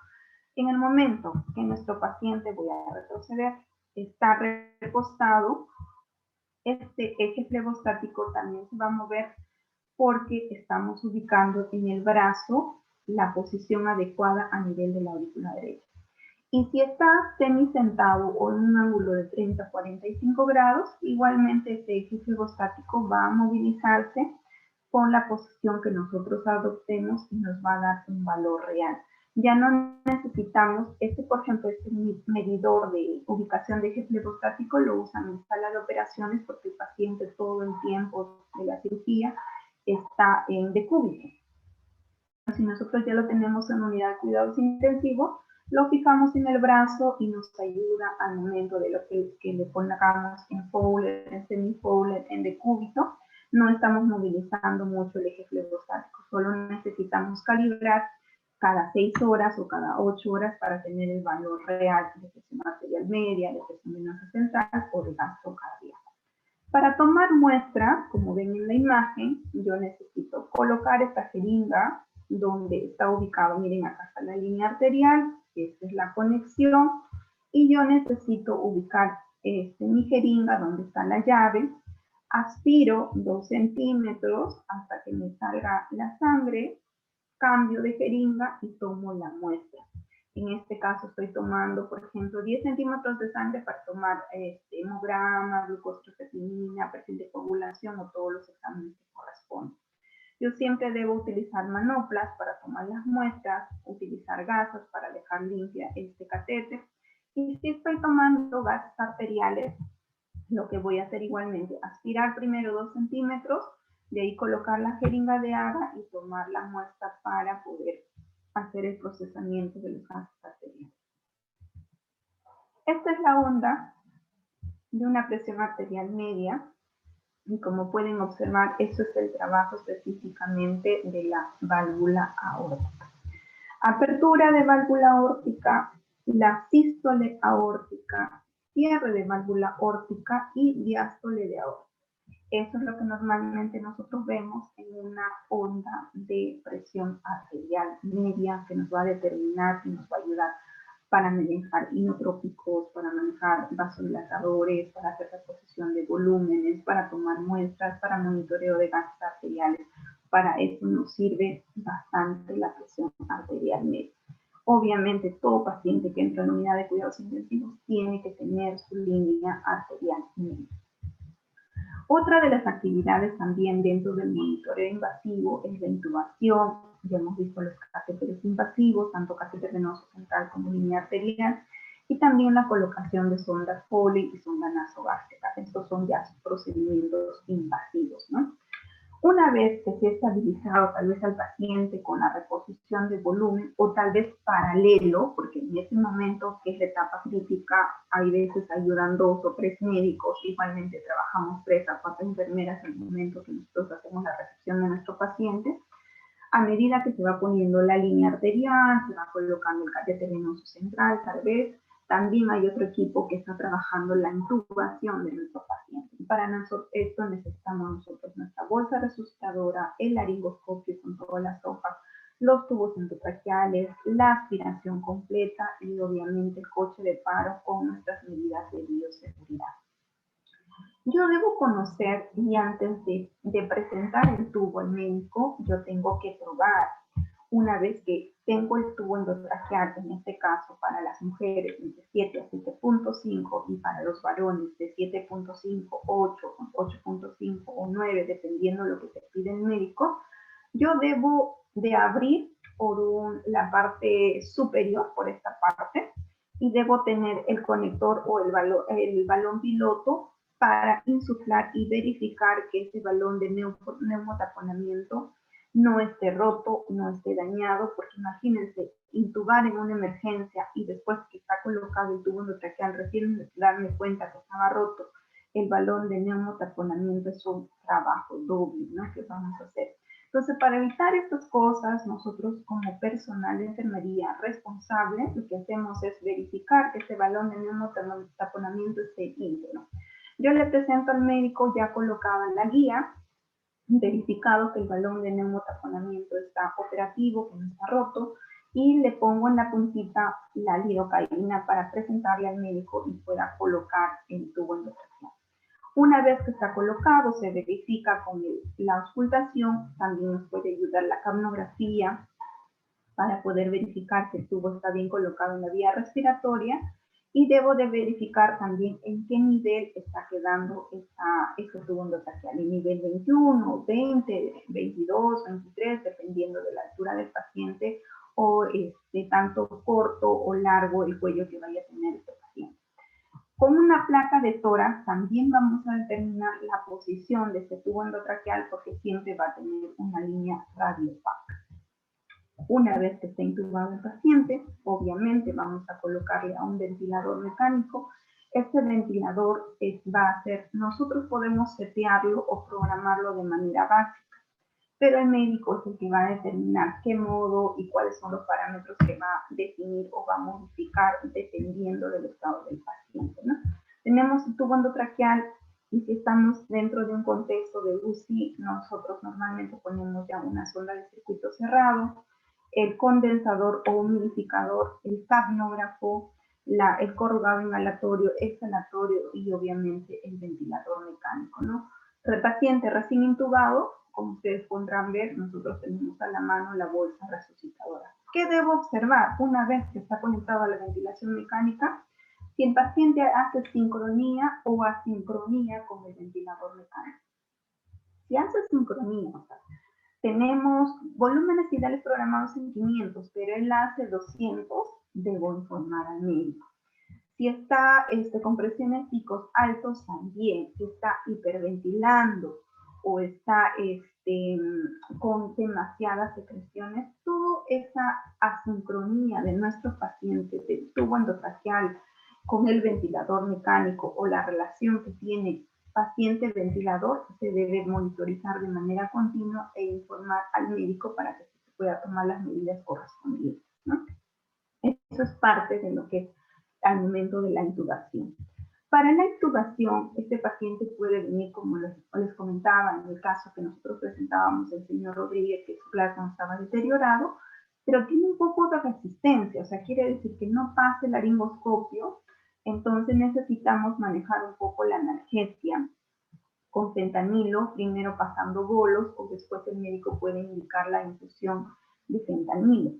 En el momento que nuestro paciente, voy a retroceder, está recostado, este eje flebostático también se va a mover porque estamos ubicando en el brazo la posición adecuada a nivel de la aurícula derecha. Y si está semisentado o en un ángulo de 30 a 45 grados, igualmente este eje flebostático va a movilizarse con la posición que nosotros adoptemos y nos va a dar un valor real. Ya no necesitamos, por ejemplo, este medidor de ubicación de eje flebostático lo usan en sala de operaciones porque el paciente todo el tiempo de la cirugía está en decúbito. Si nosotros ya lo tenemos en unidad de cuidados intensivos, lo fijamos en el brazo y nos ayuda al momento de lo que le pongamos en Fowler, en semi-Fowler, en decúbito. No estamos movilizando mucho el eje flebostático, solo necesitamos calibrar cada 6 horas o cada 8 horas para tener el valor real de presión arterial media, de presión venosa central o de gasto cardíaco. Para tomar muestra, como ven en la imagen, yo necesito colocar esta jeringa donde está ubicado, miren acá está la línea arterial, esta es la conexión, y yo necesito ubicar mi jeringa donde está la llave, aspiro 2 centímetros hasta que me salga la sangre, cambio de jeringa y tomo la muestra. En este caso estoy tomando, por ejemplo, 10 centímetros de sangre para tomar hemograma, glucosilceramida, perfil de coagulación o todos los exámenes que corresponden. Yo siempre debo utilizar manoplas para tomar las muestras, utilizar gasas para dejar limpia este catéter. Y si estoy tomando gases arteriales, lo que voy a hacer igualmente, aspirar primero 2 centímetros, de ahí colocar la jeringa de agua y tomar la muestra para poder hacer el procesamiento de los gases arteriales. Esta es la onda de una presión arterial media y como pueden observar, eso es el trabajo específicamente de la válvula aórtica. Apertura de válvula aórtica, la sístole aórtica, cierre de válvula aórtica y diástole de aórtica. Eso es lo que normalmente nosotros vemos en una onda de presión arterial media que nos va a determinar y nos va a ayudar para manejar inotrópicos, para manejar vasodilatadores, para hacer reposición de volúmenes, para tomar muestras, para monitoreo de gases arteriales. Para eso nos sirve bastante la presión arterial media. Obviamente, todo paciente que entra en unidad de cuidados intensivos tiene que tener su línea arterial media. Otra de las actividades también dentro del monitoreo invasivo es la intubación. Ya hemos visto los catéteres invasivos, tanto catéter venoso central como línea arterial, y también la colocación de sondas Foley y sonda nasogástrica. Estos son ya procedimientos invasivos, ¿no? Una vez que se ha estabilizado tal vez al paciente con la reposición de volumen o tal vez paralelo, porque en ese momento que es la etapa crítica, hay veces ayudan 2 o 3 médicos, igualmente trabajamos 3 a 4 enfermeras en el momento que nosotros hacemos la recepción de nuestro paciente. A medida que se va poniendo la línea arterial, se va colocando el catéter venoso central tal vez, también hay otro equipo que está trabajando la intubación de nuestro paciente. Y para esto necesitamos nosotros nuestra bolsa resucitadora, el laringoscopio con todas las hojas, los tubos endotraqueales, la aspiración completa y obviamente el coche de paro con nuestras medidas de bioseguridad. Yo debo conocer y antes de presentar el tubo al médico, yo tengo que probar. Una vez que tengo el tubo endotraqueal, en este caso para las mujeres de 7 a 7.5 y para los varones de 7.5, 8, 8.5 o 9, dependiendo de lo que te pide el médico, yo debo de abrir por la parte superior, por esta parte, y debo tener el conector o el balón piloto para insuflar y verificar que ese balón de neumotaponamiento no esté roto, no esté dañado, porque imagínense, intubar en una emergencia y después que está colocado el tubo endotraqueal, recién darme cuenta que estaba roto el balón de neumotaponamiento, es un trabajo doble, ¿no? ¿Qué vamos a hacer? Entonces, para evitar estas cosas, nosotros como personal de enfermería responsable, lo que hacemos es verificar que ese balón de neumotaponamiento esté íntegro. Yo le presento al médico ya colocado en la guía, verificado que el balón de neumotaponamiento está operativo, que no está roto, y le pongo en la puntita la lidocaína para presentarle al médico y pueda colocar el tubo endotraqueal. Una vez que está colocado, se verifica con la auscultación, también nos puede ayudar la capnografía para poder verificar que el tubo está bien colocado en la vía respiratoria, y debo de verificar también en qué nivel está quedando este tubo endotraqueal, en nivel 21, 20, 22, 23, dependiendo de la altura del paciente o tanto corto o largo el cuello que vaya a tener este paciente. Con una placa de tórax también vamos a determinar la posición de este tubo endotraqueal porque siempre va a tener una línea radiopaca. Una vez que esté intubado el paciente, obviamente vamos a colocarle a un ventilador mecánico. Este ventilador va a ser, nosotros podemos setearlo o programarlo de manera básica, pero el médico es el que va a determinar qué modo y cuáles son los parámetros que va a definir o va a modificar dependiendo del estado del paciente, ¿no? Tenemos el tubo endotraqueal y si estamos dentro de un contexto de UCI, nosotros normalmente ponemos ya una sonda de circuito cerrado, el condensador o humidificador, el capnógrafo, el corrugado inhalatorio, exhalatorio y obviamente el ventilador mecánico, ¿no? El paciente recién intubado, como ustedes podrán ver, nosotros tenemos a la mano la bolsa resucitadora. ¿Qué debo observar una vez que está conectado a la ventilación mecánica? Si el paciente hace sincronía o asincronía con el ventilador mecánico. Si hace sincronía, o sea, tenemos volúmenes ideales programados en 500, pero él hace 200, debo informar al médico. Si está con presiones picos altos también, si está hiperventilando o está con demasiadas secreciones, toda esa asincronía de nuestros pacientes del tubo endotraqueal con el ventilador mecánico o la relación que tiene paciente-ventilador se debe monitorizar de manera continua e informar al médico para que se pueda tomar las medidas correspondientes, ¿no? Eso es parte de lo que es al momento de la intubación. Para la intubación, este paciente puede venir, como les comentaba, en el caso que nosotros presentábamos el señor Rodríguez, que su plasma estaba deteriorado, pero tiene un poco de resistencia, o sea, quiere decir que no pase el laringoscopio. Entonces necesitamos manejar un poco la analgesia con fentanilo, primero pasando bolos o después el médico puede indicar la infusión de fentanilo.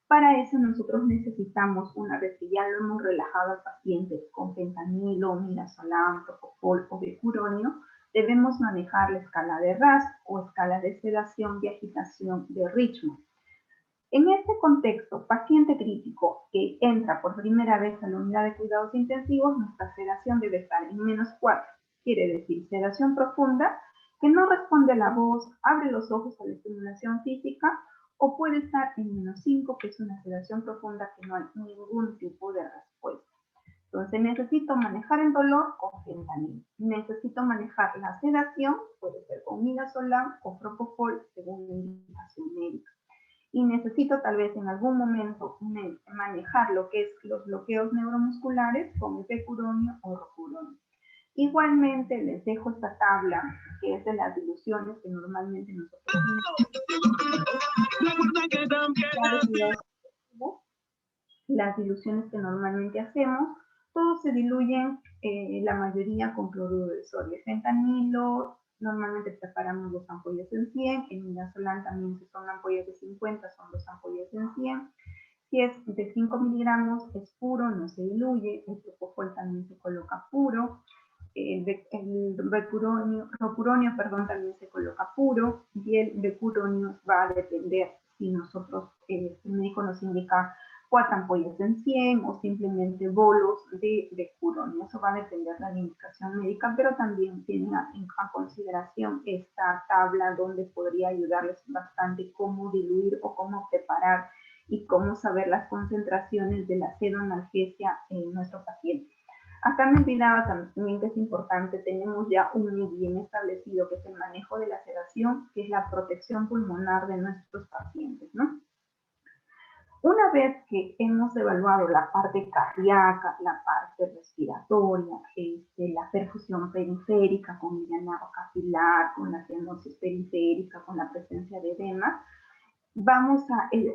Para eso nosotros necesitamos, una vez que ya lo hemos relajado al paciente con fentanilo, midazolam, propofol o becuronio, debemos manejar la escala de RASS o escala de sedación y agitación de Richmond. En este contexto, paciente crítico que entra por primera vez a la unidad de cuidados intensivos, nuestra sedación debe estar en -4. Quiere decir, sedación profunda, que no responde a la voz, abre los ojos a la estimulación física, o puede estar en -5, que es una sedación profunda que no hay ningún tipo de respuesta. Entonces, necesito manejar el dolor con fentanilo. Necesito manejar la sedación, puede ser con midazolam o propofol, según la indicación médica. Y necesito tal vez en algún momento manejar lo que es los bloqueos neuromusculares con epecuronio o rocuronio. Igualmente les dejo esta tabla que es de las diluciones que normalmente nosotros las diluciones que normalmente hacemos, todos se diluyen, la mayoría con cloruro de sodio y fentanilo. Normalmente preparamos dos ampollas en 100, en midazolam también si son ampollas de 50, son dos ampollas en 100. Si es de 5 miligramos es puro, no se diluye, el propofol también se coloca puro, el rocuronio, también se coloca puro, y el becuronio va a depender si nosotros, el médico nos indica 4 ampollas en 100 o simplemente bolos de becuronio. Eso va a depender de la indicación médica, pero también tienen a consideración esta tabla donde podría ayudarles bastante cómo diluir o cómo preparar y cómo saber las concentraciones de la pseudoanalgesia en nuestro paciente. Acá me olvidaba también que es importante, tenemos ya un muy bien establecido que es el manejo de la sedación, que es la protección pulmonar de nuestros pacientes, ¿no? Una vez que hemos evaluado la parte cardíaca, la parte respiratoria, la perfusión periférica con el llenado capilar, con la cianosis periférica, con la presencia de edema,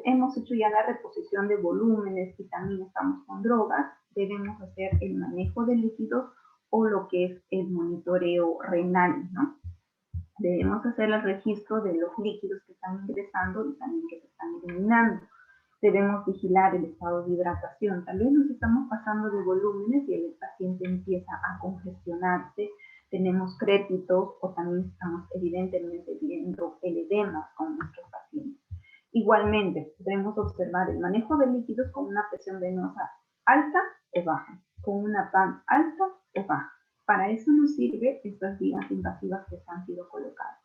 hemos hecho ya la reposición de volúmenes y también estamos con drogas, debemos hacer el manejo de líquidos o lo que es el monitoreo renal, ¿no? Debemos hacer el registro de los líquidos que están ingresando y también que se están eliminando. Debemos vigilar el estado de hidratación. Tal vez nos estamos pasando de volúmenes y el paciente empieza a congestionarse, tenemos crépitos o también estamos evidentemente viendo el edema con nuestros pacientes. Igualmente, podemos observar el manejo de líquidos con una presión venosa alta o baja, con una PAN alta o baja. Para eso nos sirven estas vías invasivas que han sido colocadas.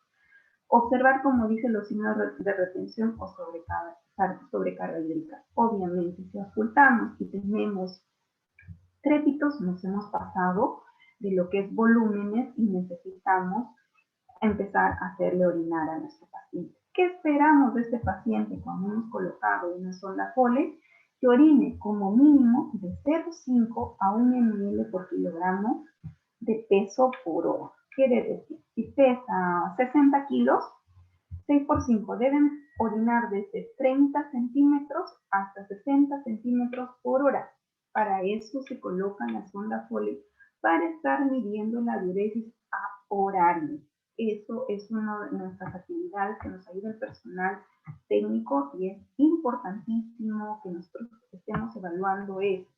Observar, como dice, los signos de retención o sobrecarga hídrica. Obviamente, si ocultamos y tenemos crépitos, nos hemos pasado de lo que es volúmenes y necesitamos empezar a hacerle orinar a nuestro paciente. ¿Qué esperamos de este paciente cuando hemos colocado una sonda Foley? Que orine como mínimo de 0,5 a 1 ml por kilogramo de peso por hora. Quiere decir, si pesa 60 kilos, 6 por 5 deben orinar desde 30 centímetros hasta 60 centímetros por hora. Para eso se coloca la sonda Foley para estar midiendo la diuresis a horario. Eso es una de nuestras actividades que nos ayuda el personal técnico y es importantísimo que nosotros estemos evaluando eso.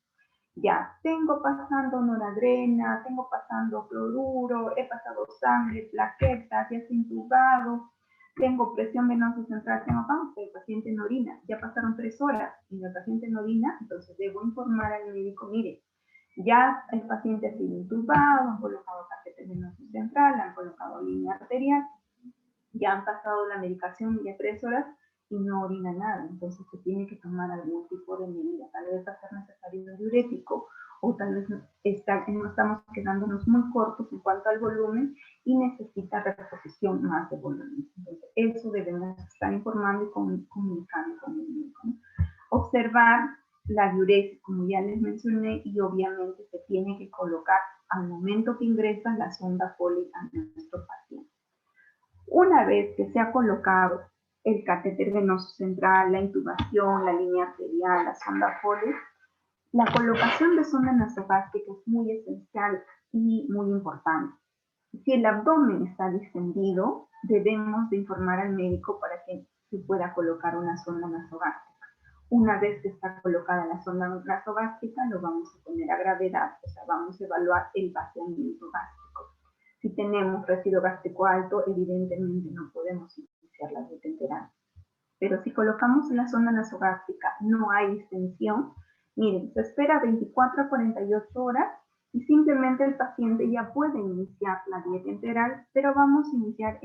Ya, tengo pasando noradrena, tengo pasando cloruro, he pasado sangre, plaquetas, ya estoy intubado, tengo presión venosa central, el paciente no orina, ya pasaron 3 horas y el paciente no orina, entonces debo informar al médico, mire, ya el paciente ha sido intubado, han colocado catéter venoso central, han colocado línea arterial, ya han pasado la medicación de 3 horas y no orina nada, entonces se tiene que tomar algún tipo de medida, tal vez va a ser necesario un diurético o tal vez no estamos quedándonos muy cortos en cuanto al volumen y necesita reposición más de volumen. Entonces, eso debemos estar informando y comunicando con el médico, ¿no? Observar la diuresis, como ya les mencioné, y obviamente se tiene que colocar al momento que ingresa la sonda Foley a nuestro paciente. Una vez que se ha colocado el catéter venoso central, la intubación, la línea arterial, la sonda Foley, la colocación de sonda nasogástrica es muy esencial y muy importante. Si el abdomen está distendido, debemos de informar al médico para que se pueda colocar una sonda nasogástrica. Una vez que está colocada la sonda nasogástrica, lo vamos a poner a gravedad, o sea, vamos a evaluar el vaciamiento gástrico. Si tenemos residuo gástrico alto, evidentemente no podemos iniciar la dieta enteral. Pero si colocamos en la sonda nasogástrica no hay distensión, miren, se espera 24 a 48 horas y simplemente el paciente ya puede iniciar la dieta enteral, pero vamos a iniciar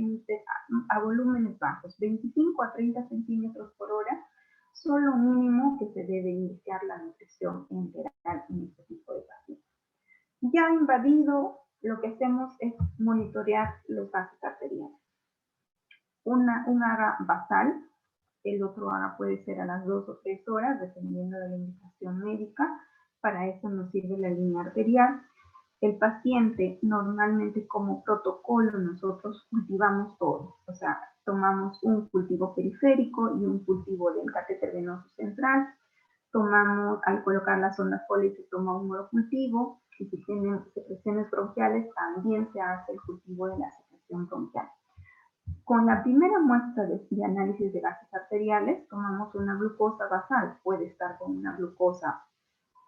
a volúmenes bajos, 25 a 30 centímetros por hora, son lo mínimo que se debe iniciar la nutrición enteral en este tipo de pacientes. Ya invadido, lo que hacemos es monitorear los gases arteriales. Un AGA basal, el otro AGA puede ser a las 2 o 3 horas, dependiendo de la indicación médica. Para eso nos sirve la línea arterial. El paciente, normalmente como protocolo, nosotros cultivamos todo. O sea, tomamos un cultivo periférico y un cultivo del catéter venoso central. Tomamos, al colocar la sonda Foley, se toma un monocultivo. Y si tienen secreciones bronquiales, también se hace el cultivo de la secreción bronquial. Con la primera muestra de análisis de gases arteriales, tomamos una glucosa basal. Puede estar con una glucosa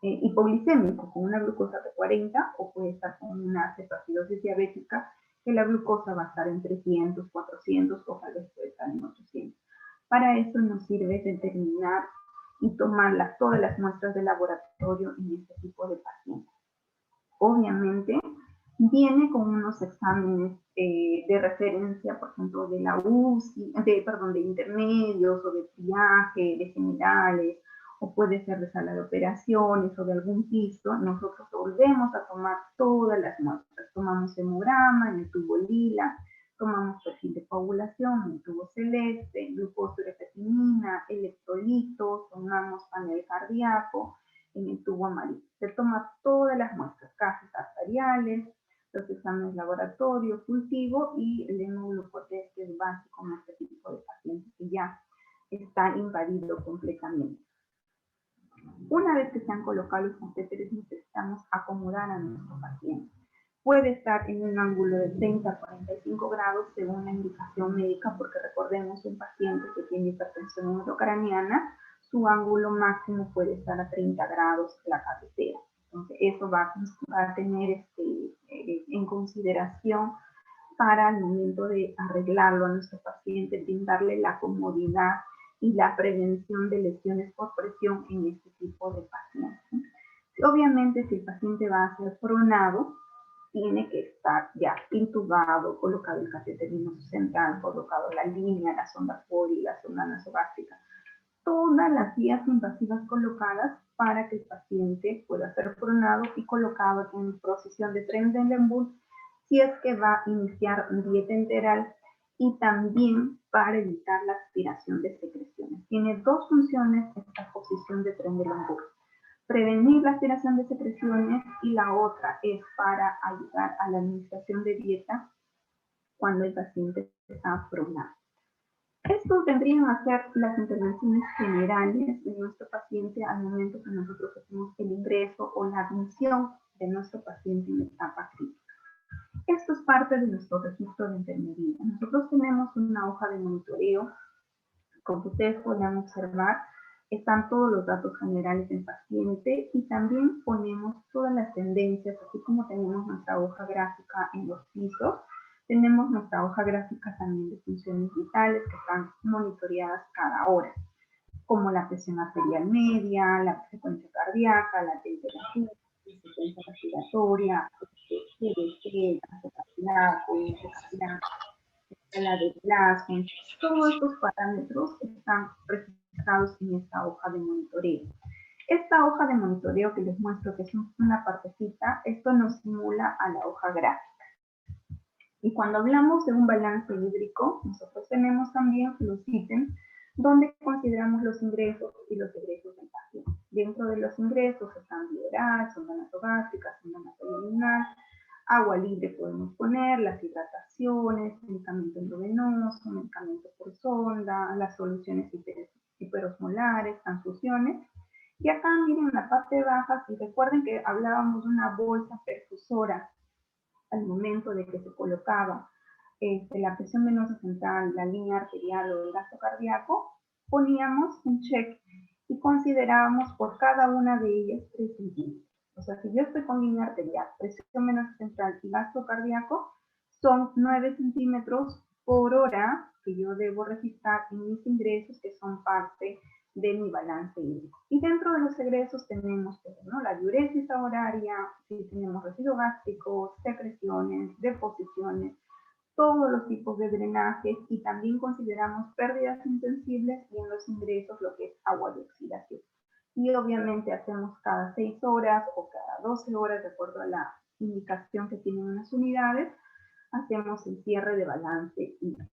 hipoglicémico, con una glucosa de 40, o puede estar con una cetoacidosis diabética, que la glucosa va a estar en 300, 400 o tal vez puede estar en 800. Para eso nos sirve determinar y tomar todas las muestras de laboratorio en este tipo de pacientes. Obviamente, viene con unos exámenes de referencia, por ejemplo, de la UCI, de intermedios o de triaje, de generales, o puede ser de sala de operaciones o de algún piso. Nosotros volvemos a tomar todas las muestras. Tomamos hemograma en el tubo lila, tomamos perfil de coagulación en el tubo celeste, glucosurepetinina, electrolitos, tomamos panel cardíaco en el tubo amarillo. Se toma todas las muestras, gases arteriales, los exámenes laboratorios, cultivo y el hemoglucotest, que es básico en este tipo de pacientes que ya está invadido completamente. Una vez que se han colocado los catéteres, necesitamos acomodar a nuestro paciente. Puede estar en un ángulo de 30 a 45 grados según la indicación médica, porque recordemos, un paciente que tiene hipertensión intracraniana, su ángulo máximo puede estar a 30 grados la cabecera. Entonces, eso va a tener en consideración para el momento de arreglarlo a nuestro paciente, brindarle la comodidad y la prevención de lesiones por presión en este tipo de pacientes. Obviamente, si el paciente va a ser pronado, tiene que estar ya intubado, colocado el catéter venoso central, colocado la línea, la sonda Foley, la sonda nasogástrica, todas las vías invasivas colocadas para que el paciente pueda ser pronado y colocado en posición de Trendelenburg si es que va a iniciar dieta enteral, y también para evitar la aspiración de secreciones. Tiene dos funciones esta posición de Trendelenburg: prevenir la aspiración de secreciones, y la otra es para ayudar a la administración de dieta cuando el paciente está pronado. Estos vendrían a ser las intervenciones generales de nuestro paciente al momento que nosotros hacemos el ingreso o la admisión de nuestro paciente en la etapa crítica. Esto es parte de nuestro registro de enfermería. Nosotros tenemos una hoja de monitoreo. Como ustedes podrán observar, están todos los datos generales del paciente y también ponemos todas las tendencias, así como tenemos nuestra hoja gráfica en los pisos. Tenemos nuestra hoja gráfica también de funciones vitales que están monitoreadas cada hora, como la presión arterial media, la frecuencia cardíaca, la temperatura, la frecuencia respiratoria, GDG, la de Glasgow. Todos estos parámetros están registrados en esta hoja de monitoreo. Esta hoja de monitoreo que les muestro, que es una partecita, esto nos simula a la hoja gráfica. Y cuando hablamos de un balance hídrico, nosotros tenemos también los ítems donde consideramos los ingresos y los egresos del paciente. Dentro de los ingresos están bioral, sonda nasogástrica, sonda nasoabdominal, agua libre podemos poner, las hidrataciones, medicamento endovenoso, medicamento por sonda, las soluciones hiperosmolares, transfusiones. Y acá miren en la parte baja, si recuerden que hablábamos de una bolsa perfusora al momento de que se colocaba la presión venosa central, la línea arterial o el gasto cardíaco, poníamos un check y considerábamos por cada una de ellas 3 centímetros. O sea, si yo estoy con línea arterial, presión venosa central y gasto cardíaco, son 9 centímetros por hora que yo debo registrar en mis ingresos, que son parte de mi balance hídrico. Y dentro de los egresos tenemos, ¿no?, la diuresis horaria, si tenemos residuos gástricos, secreciones, deposiciones, todos los tipos de drenajes, y también consideramos pérdidas insensibles y en los ingresos lo que es agua de oxidación. Y obviamente hacemos cada 6 horas o cada 12 horas, de acuerdo a la indicación que tienen las unidades, hacemos el cierre de balance hídrico.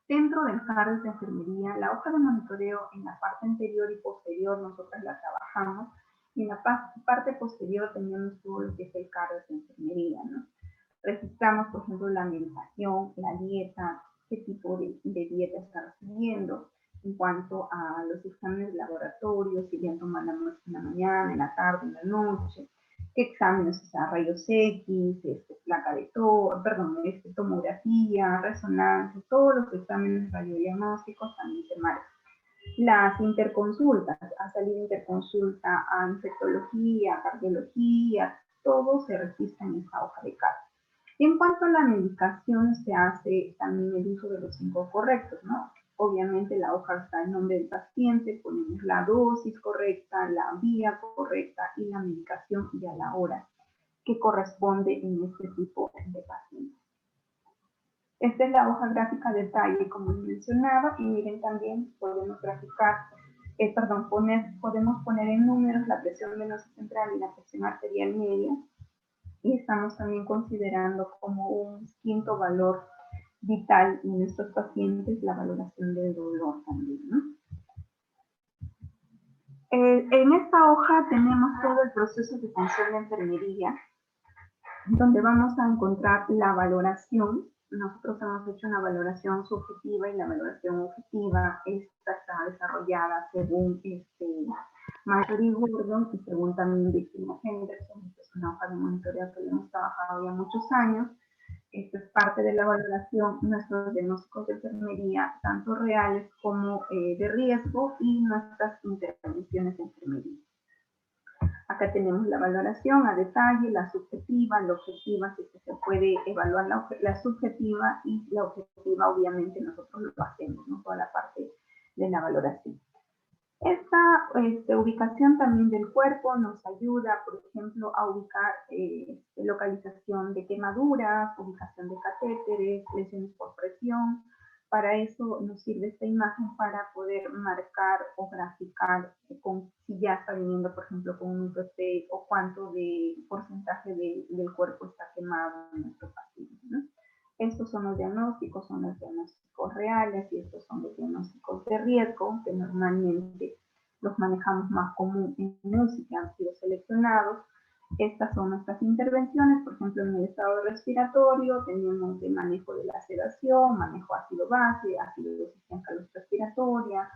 Dentro del CARDES de enfermería, la hoja de monitoreo en la parte anterior y posterior nosotros la trabajamos, y en la parte posterior tenemos todo lo que es el CARDES de enfermería, ¿no? Registramos, por ejemplo, la medicación, la dieta, qué tipo de dieta está recibiendo, en cuanto a los exámenes de laboratorio, si bien toman en la mañana, en la tarde, en la noche, qué exámenes, o sea, rayos X, placa de tomografía, resonancia, todos los exámenes radiodiagnósticos también se marcan. Las interconsultas, ha salido interconsulta a infectología, cardiología, todo se registra en esta hoja de carta. Y en cuanto a la medicación, se hace también el uso de los 5 correctos, ¿no? Obviamente la hoja está en nombre del paciente, ponemos la dosis correcta, la vía correcta y la medicación y a la hora que corresponde en este tipo de pacientes. Esta es la hoja gráfica de detalle, como les mencionaba, y miren, también podemos graficar, podemos poner en números la presión venosa central y la presión arterial media, y estamos también considerando como un quinto valor vital en nuestros pacientes la valoración del dolor también, ¿no? En esta hoja tenemos todo el proceso de función de enfermería, donde vamos a encontrar la valoración. Nosotros hemos hecho una valoración subjetiva y la valoración objetiva. Esta está desarrollada según Marjorie Gordon y según también Virginia Henderson. Esta es una hoja de monitoreo que hemos trabajado ya muchos años. Esto es parte de la valoración, nuestros diagnósticos de enfermería, tanto reales como de riesgo, y nuestras intervenciones de enfermería. Acá tenemos la valoración a detalle, la subjetiva, la objetiva, si se puede evaluar la subjetiva, y la objetiva obviamente nosotros lo hacemos, ¿no? Toda la parte de la valoración. Esta ubicación también del cuerpo nos ayuda, por ejemplo, a ubicar localización de quemaduras, ubicación de catéteres, lesiones por presión. Para eso nos sirve esta imagen para poder marcar o graficar si ya está viniendo, por ejemplo, con un UTC, o cuánto de porcentaje del cuerpo está quemado en nuestro paciente, ¿no? Estos son los diagnósticos reales, y estos son los diagnósticos de riesgo, que normalmente los manejamos más común en UCI, que han sido seleccionados. Estas son nuestras intervenciones, por ejemplo, en el estado respiratorio tenemos el manejo de la sedación, manejo ácido base, ácido en calor respiratoria,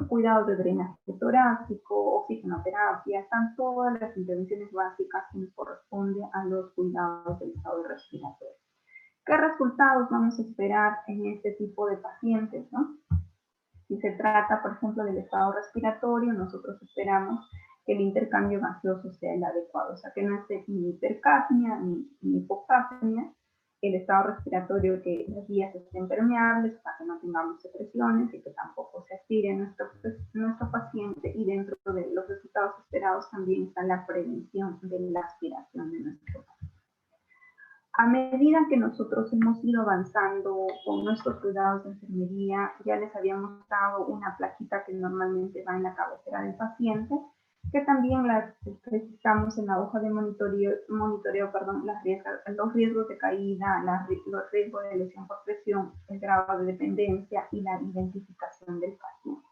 cuidado de drenaje torácico, oxigenoterapia. Están todas las intervenciones básicas que nos corresponden a los cuidados del estado respiratorio. ¿Qué resultados vamos a esperar en este tipo de pacientes, ¿no? Si se trata, por ejemplo, del estado respiratorio, nosotros esperamos que el intercambio gaseoso sea el adecuado, o sea, que no esté ni hipercapnia ni hipocapnia, el estado respiratorio, que las vías estén permeables para que no tengamos secreciones y que tampoco se aspire nuestro paciente, y dentro de los resultados esperados también está la prevención de la aspiración de nuestro paciente. A medida que nosotros hemos ido avanzando con nuestros cuidados de enfermería, ya les habíamos dado una plaquita que normalmente va en la cabecera del paciente, que también las registramos en la hoja de monitoreo, los riesgos de caída, los riesgos de lesión por presión, el grado de dependencia y la identificación del paciente.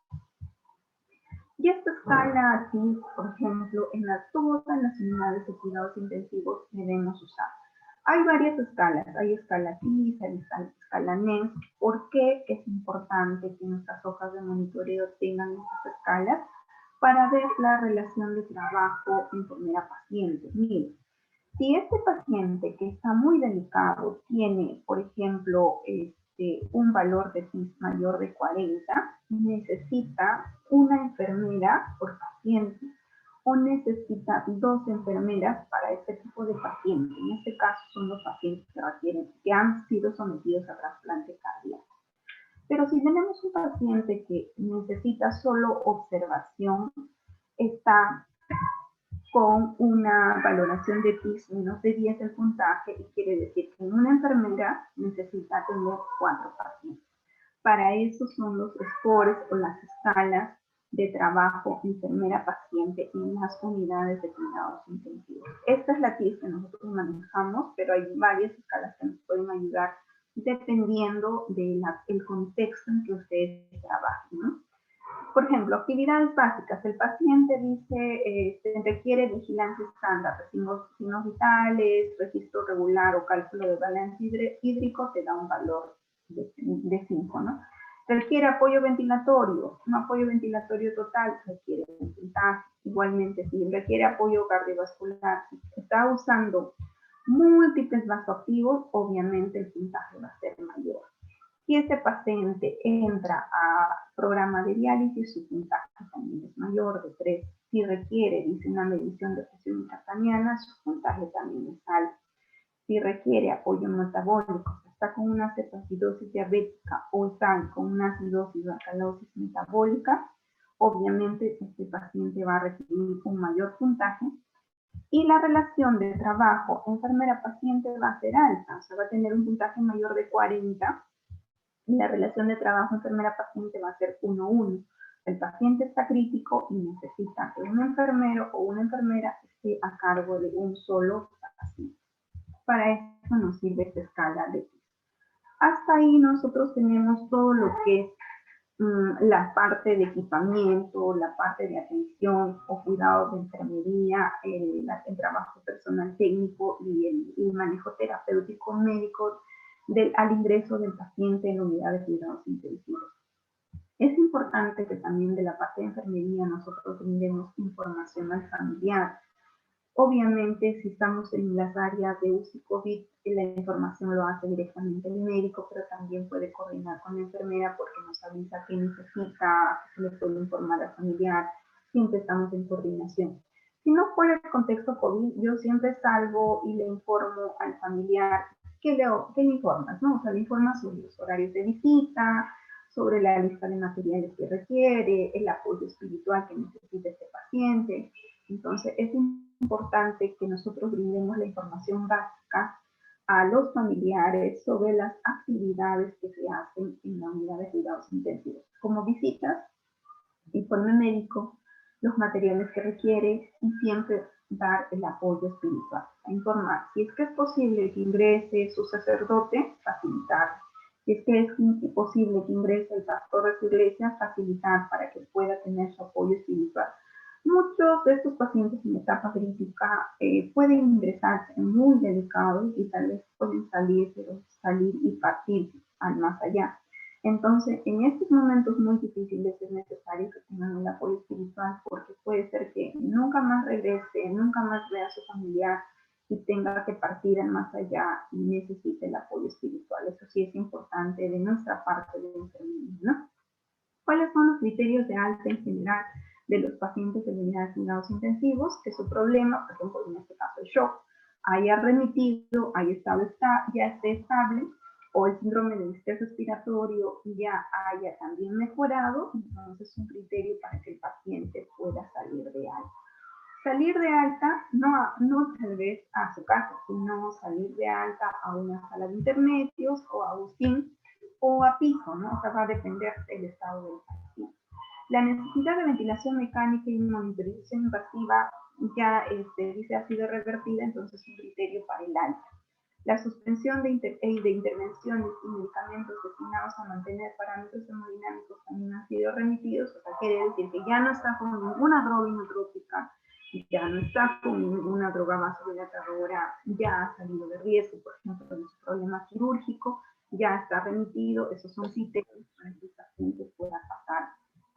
Y esta escala aquí, por ejemplo, todas las unidades de cuidados intensivos debemos usar. Hay varias escalas, hay escala TIS, hay escala NES. ¿Por qué es importante que nuestras hojas de monitoreo tengan estas escalas? Para ver la relación de trabajo enfermera-paciente. Miren, si este paciente que está muy delicado tiene, por ejemplo, un valor de TIS mayor de 40, necesita una enfermera por paciente, o necesita 2 enfermeras para este tipo de paciente. En este caso son los pacientes que han sido sometidos a trasplante cardíaco. Pero si tenemos un paciente que necesita solo observación, está con una valoración de PIS menos de 10 el puntaje, y quiere decir que una enfermera necesita tener 4 pacientes. Para eso son los scores o las escalas de trabajo enfermera-paciente en las unidades de cuidados intensivos. Esta es la PIS que nosotros manejamos, pero hay varias escalas que nos pueden ayudar dependiendo del contexto en que ustedes trabajen, ¿no? Por ejemplo, actividades básicas. El paciente dice, requiere vigilancia estándar, signos vitales, registro regular o cálculo de balance hídrico, te da un valor de 5, ¿no? Requiere apoyo ventilatorio, un apoyo ventilatorio total requiere un puntaje. Igualmente, si requiere apoyo cardiovascular, si está usando múltiples vasoactivos, obviamente el puntaje va a ser mayor. Si este paciente entra a programa de diálisis, su puntaje también es mayor, de 3. Si requiere, dice, una medición de presión intracraniana, su puntaje también es alto. Si requiere apoyo metabólico, está con una cetoacidosis diabética o está con una acidosis o alcalosis metabólica, obviamente este paciente va a requerir un mayor puntaje. Y la relación de trabajo enfermera-paciente va a ser alta, o sea, va a tener un puntaje mayor de 40. Y la relación de trabajo enfermera-paciente va a ser 1:1. El paciente está crítico y necesita que un enfermero o una enfermera esté a cargo de un solo paciente. Para eso nos sirve esta escala de PIS. Hasta ahí nosotros tenemos todo lo que es la parte de equipamiento, la parte de atención o cuidados de enfermería, el trabajo personal técnico y el manejo terapéutico médico al ingreso del paciente en la unidad de cuidados intensivos. Es importante que también de la parte de enfermería nosotros brindemos información al familiar. Obviamente, si estamos en las áreas de UCI COVID, la información lo hace directamente el médico, pero también puede coordinar con la enfermera porque nos avisa qué necesita, se le puede informar al familiar, siempre estamos en coordinación. Si no fuera el contexto COVID, yo siempre salgo y le informo al familiar. ¿Qué le informas? ¿No? O sea, le informas sobre los horarios de visita, sobre la lista de materiales que requiere, el apoyo espiritual que necesita este paciente. Entonces, es importante que nosotros brindemos la información básica a los familiares sobre las actividades que se hacen en la unidad de cuidados intensivos, como visitas, informe médico, los materiales que requiere y siempre dar el apoyo espiritual, a informar. Si es que es posible que ingrese su sacerdote, facilitar. Si es que es posible que ingrese el pastor de su iglesia, facilitar para que pueda tener su apoyo espiritual. Muchos de estos pacientes en etapa crítica pueden ingresarse muy delicados y tal vez pueden salir y partir al más allá. Entonces, en estos momentos muy difíciles es necesario que tengan el apoyo espiritual porque puede ser que nunca más regrese, nunca más vea a su familiar y tenga que partir al más allá y necesite el apoyo espiritual. Eso sí es importante de nuestra parte de enfermería, ¿no? ¿Cuáles son los criterios de alta en general de los pacientes de unidad de cuidados intensivos? Que su problema, por ejemplo, en este caso el shock, haya remitido, ya esté estable, o el síndrome de distrés respiratorio ya haya también mejorado, entonces es un criterio para que el paciente pueda salir de alta. Salir de alta, no tal vez a su casa, sino salir de alta a una sala de intermedios o a UCI o a piso, ¿no? O sea, va a depender del estado del paciente. La necesidad de ventilación mecánica y monitorización invasiva ya dice ha sido revertida, entonces es un criterio para el alta. La suspensión de intervenciones y medicamentos destinados a mantener parámetros hemodinámicos también han sido remitidos, o sea, quiere decir que ya no está con ninguna droga inotrópica, ya no está con ninguna droga vasodilatadora, ya ha salido de riesgo, por ejemplo, de su problema quirúrgico, ya está remitido. Esos son criterios para que el paciente pueda pasar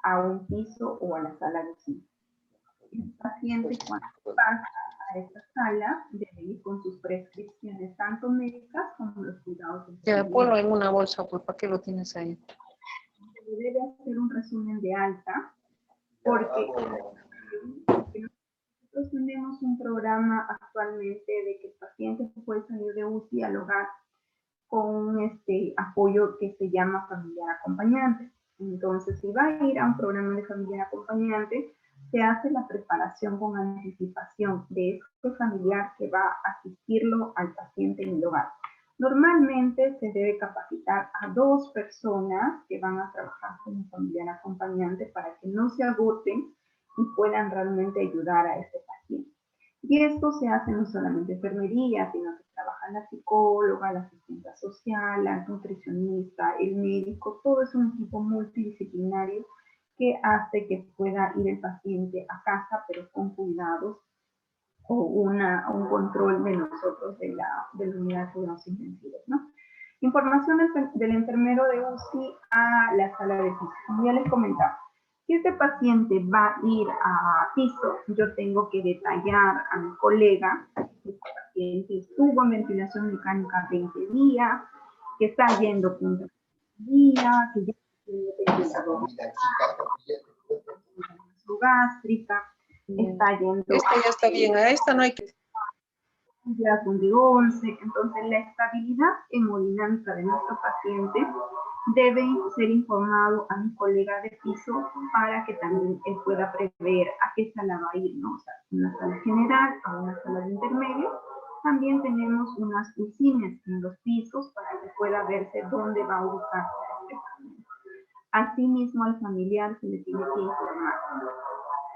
a un piso o a la sala de UCI. El paciente, cuando pasa a esta sala, debe ir con sus prescripciones, tanto médicas como los cuidados de Ya, ponlo en una bolsa, pues, ¿para qué lo tienes ahí? Se debe hacer un resumen de alta, porque programa actualmente de que el paciente puede salir de UCI al hogar con apoyo que se llama familiar acompañante. Entonces, si va a ir a un programa de familiar acompañante, se hace la preparación con anticipación de este familiar que va a asistirlo al paciente en el hogar. Normalmente se debe capacitar a 2 personas que van a trabajar como familiar acompañante para que no se agoten y puedan realmente ayudar a este paciente. Y esto se hace no solamente enfermería, sino que trabaja la psicóloga, la asistente social, la nutricionista, el médico, todo es un equipo multidisciplinario que hace que pueda ir el paciente a casa, pero con cuidados o un control de nosotros de la unidad de cuidados intensivos, ¿no? Información del enfermero de UCI a la sala de piso. Como ya les comentaba, si este paciente va a ir a piso, yo tengo que detallar a mi colega que este paciente estuvo en ventilación mecánica 20 días, que está yendo punto día, que ya tiene ventilador gástrica, está yendo. Esta ya está bien, a esta no hay que. Ya son de 11, entonces la estabilidad hemodinámica de nuestro paciente debe ser informado a mi colega de piso para que también él pueda prever a qué sala va a ir, ¿no? O sea, una sala general o una sala de intermedio. También tenemos unas UCINES en los pisos para que pueda verse dónde va a ubicarse este paciente. Asimismo, al familiar se le tiene que informar.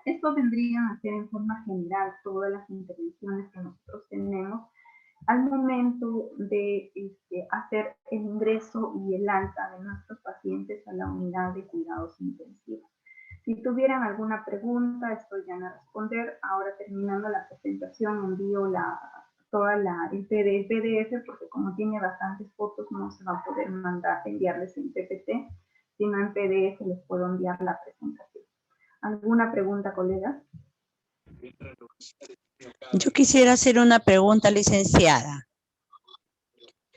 Esto vendrían a ser en forma general todas las intervenciones que nosotros tenemos al momento de hacer el ingreso y el alta de nuestros pacientes a la unidad de cuidados intensivos. Si tuvieran alguna pregunta, estoy ya a responder. Ahora, terminando la presentación, envío el PDF, porque como tiene bastantes fotos, no se va a poder enviarles en PPT, sino en PDF les puedo enviar la presentación. ¿Alguna pregunta, colegas? Yo quisiera hacer una pregunta, licenciada.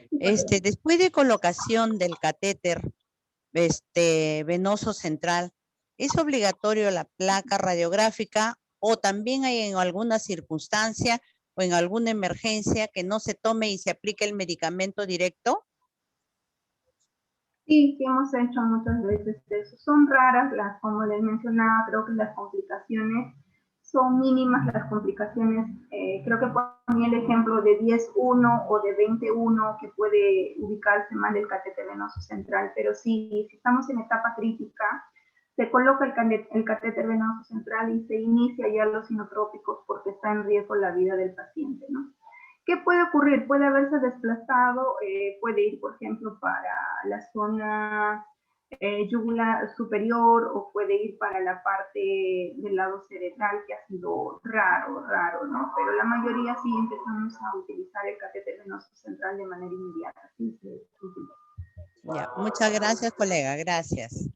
Después de colocación del catéter venoso central, ¿es obligatorio la placa radiográfica o también hay en alguna circunstancia o en alguna emergencia que no se tome y se aplique el medicamento directo? Sí, sí hemos hecho muchas veces eso. Son raras como les mencionaba, creo que las complicaciones son mínimas, las complicaciones, creo que ponía el ejemplo de 10-1 o de 20-1 que puede ubicarse mal el catéter venoso central, pero sí, si estamos en etapa crítica, se coloca el catéter venoso central y se inicia ya los inotrópicos porque está en riesgo la vida del paciente, ¿no? ¿Qué puede ocurrir? Puede haberse desplazado, puede ir, por ejemplo, para la zona yugular superior o puede ir para la parte del lado cerebral, que ha sido raro, ¿no? Pero la mayoría sí empezamos a utilizar el catéter venoso central de manera inmediata. Sí, Ya, muchas gracias, colega. Gracias.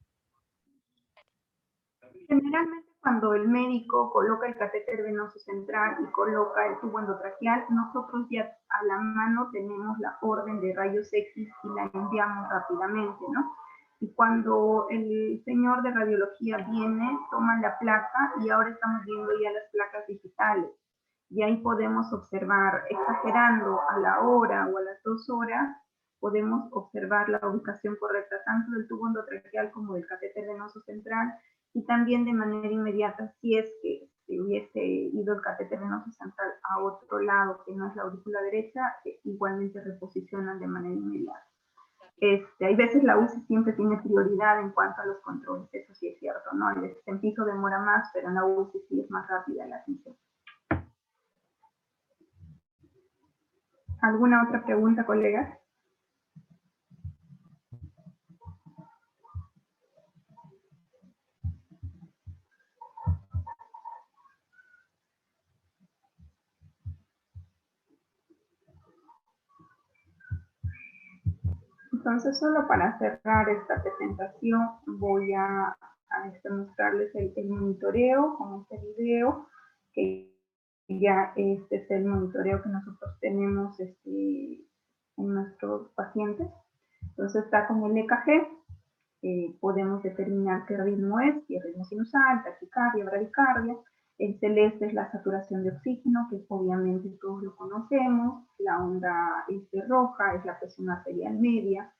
Generalmente cuando el médico coloca el catéter venoso central y coloca el tubo endotraqueal, nosotros ya a la mano tenemos la orden de rayos X y la enviamos rápidamente, ¿no? Y cuando el señor de radiología viene, toma la placa y ahora estamos viendo ya las placas digitales. Y ahí podemos observar, exagerando a la hora o a las 2 horas, podemos observar la ubicación correcta tanto del tubo endotraqueal como del catéter venoso central, y también de manera inmediata, si es que se hubiese ido el catéter venoso central a otro lado que no es la aurícula derecha, igualmente reposicionan de manera inmediata. Hay veces la UCI siempre tiene prioridad en cuanto a los controles, eso sí es cierto, ¿no? En piso demora más, pero en la UCI sí es más rápida la atención. ¿Alguna otra pregunta, colegas? Entonces, solo para cerrar esta presentación, voy a mostrarles el monitoreo con este video, que ya este es el monitoreo que nosotros tenemos en nuestros pacientes. Entonces, está con el EKG, podemos determinar qué ritmo es, si es ritmo sinusal, taquicardia, bradicardia. El celeste es la saturación de oxígeno, que obviamente todos lo conocemos. La onda roja es la presión arterial media.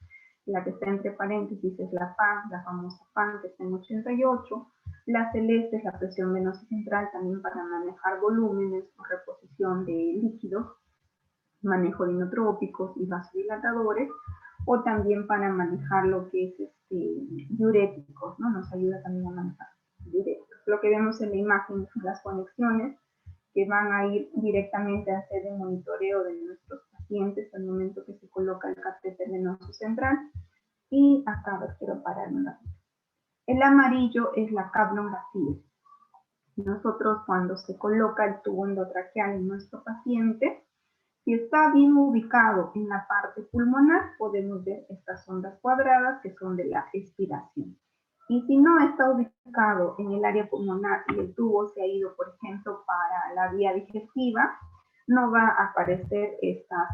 La que está entre paréntesis es la PAN, la famosa PAN, que está en 88. La celeste es la presión venosa central, también para manejar volúmenes o reposición de líquidos, manejo de inotrópicos y vasodilatadores, o también para manejar lo que es diuréticos, ¿no? Nos ayuda también a manejar diuréticos. Lo que vemos en la imagen son las conexiones que van a ir directamente a hacer el monitoreo de nuestros pacientes al momento que se coloca el catéter venoso central. Y acá quiero pararme un ratito. El amarillo es la capnografía. Nosotros, cuando se coloca el tubo endotraqueal en nuestro paciente, si está bien ubicado en la parte pulmonar, podemos ver estas ondas cuadradas que son de la expiración. Y si no está ubicado en el área pulmonar y el tubo se ha ido, por ejemplo, para la vía digestiva, no va a aparecer estas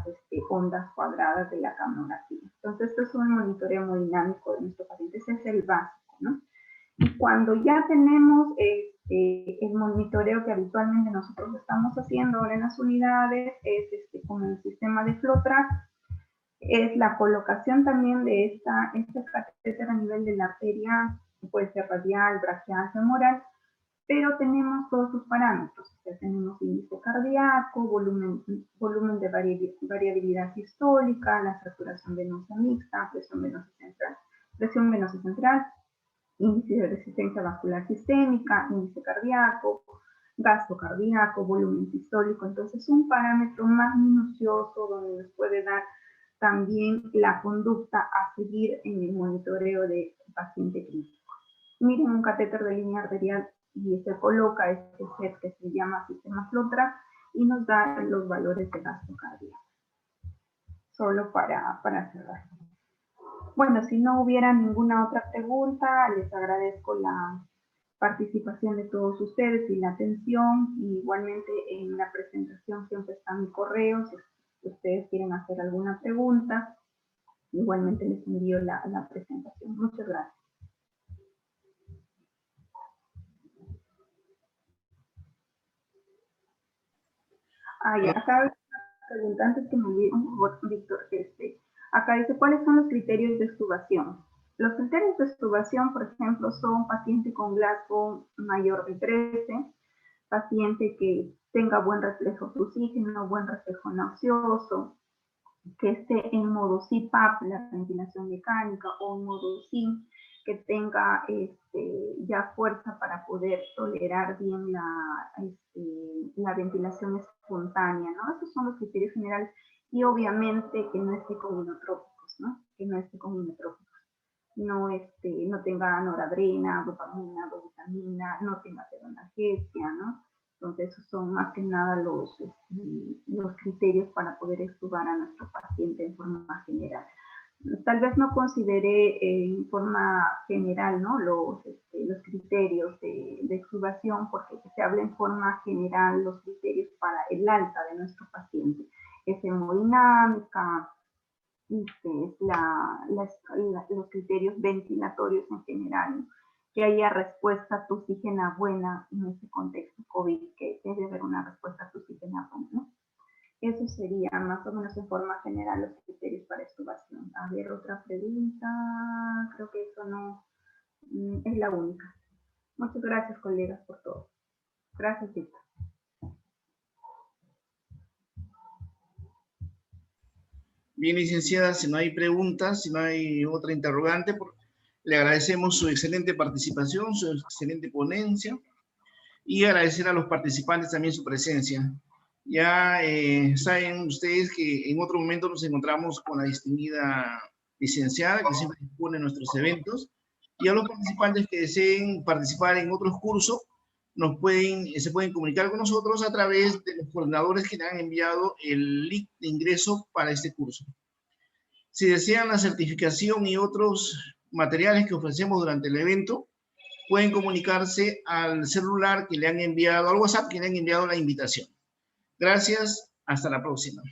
ondas cuadradas de la capnografía. Entonces, esto es un monitoreo hemodinámico de nuestro paciente. Ese es el básico, ¿no? Y cuando ya tenemos el monitoreo que habitualmente nosotros estamos haciendo ahora en las unidades, es con el sistema de FlowTrack, es la colocación también de este catéter a nivel de la arteria, puede ser radial, braquial, femoral, pero tenemos todos sus parámetros. O sea, tenemos índice cardíaco, volumen de variabilidad sistólica, la saturación venosa mixta, presión venosa central, índice de resistencia vascular sistémica, índice cardíaco, gasto cardíaco, volumen sistólico. Entonces, un parámetro más minucioso donde nos puede dar también la conducta a seguir en el monitoreo de paciente crítico. Miren un catéter de línea arterial y se coloca este set que se llama sistema FlowTrack y nos da los valores de gasto cardíaco. Solo para cerrar. Bueno, si no hubiera ninguna otra pregunta, les agradezco la participación de todos ustedes y la atención. Y igualmente en la presentación siempre está mi correo, si ustedes quieren hacer alguna pregunta, igualmente les envío la presentación. Muchas gracias. Acá hay una pregunta antes que me olvide, Víctor, acá dice, ¿cuáles son los criterios de extubación? Los criterios de extubación, por ejemplo, son paciente con Glasgow mayor de 13, paciente que tenga buen reflejo de oxígeno, buen reflejo nauseoso, que esté en modo CPAP, la ventilación mecánica, o en modo SIM, que tenga ya fuerza para poder tolerar bien la ventilación espontánea, ¿no? Esos son los criterios generales. Y obviamente que no esté con inotrópicos, ¿no? Que no esté con inotrópicos. No tenga noradrenalina, dopamina, dobutamina, no tenga analgesia, ¿no? Entonces, esos son más que nada los criterios para poder extubar a nuestro paciente en forma general. Tal vez no consideré en forma general, ¿no? los criterios de extubación, porque se habla en forma general los criterios para el alta de nuestro paciente. Es hemodinámica, los criterios ventilatorios en general, ¿no? Que haya respuesta toxígena buena en este contexto COVID, que debe haber una respuesta toxígena buena, ¿no? Eso sería más o menos en forma general los criterios para extubación. A ver, otra pregunta. Creo que eso no es la única. Muchas gracias, colegas, por todo. Gracias, Víctor. Bien, licenciada, si no hay preguntas, si no hay otra interrogante, le agradecemos su excelente participación, su excelente ponencia, y agradecer a los participantes también su presencia. Ya saben ustedes que en otro momento nos encontramos con la distinguida licenciada que siempre dispone de nuestros eventos, y a los participantes que deseen participar en otros cursos se pueden comunicar con nosotros a través de los coordinadores que le han enviado el link de ingreso para este curso. Si desean la certificación y otros materiales que ofrecemos durante el evento, pueden comunicarse al celular que le han enviado, al WhatsApp que le han enviado la invitación. Gracias, hasta la próxima.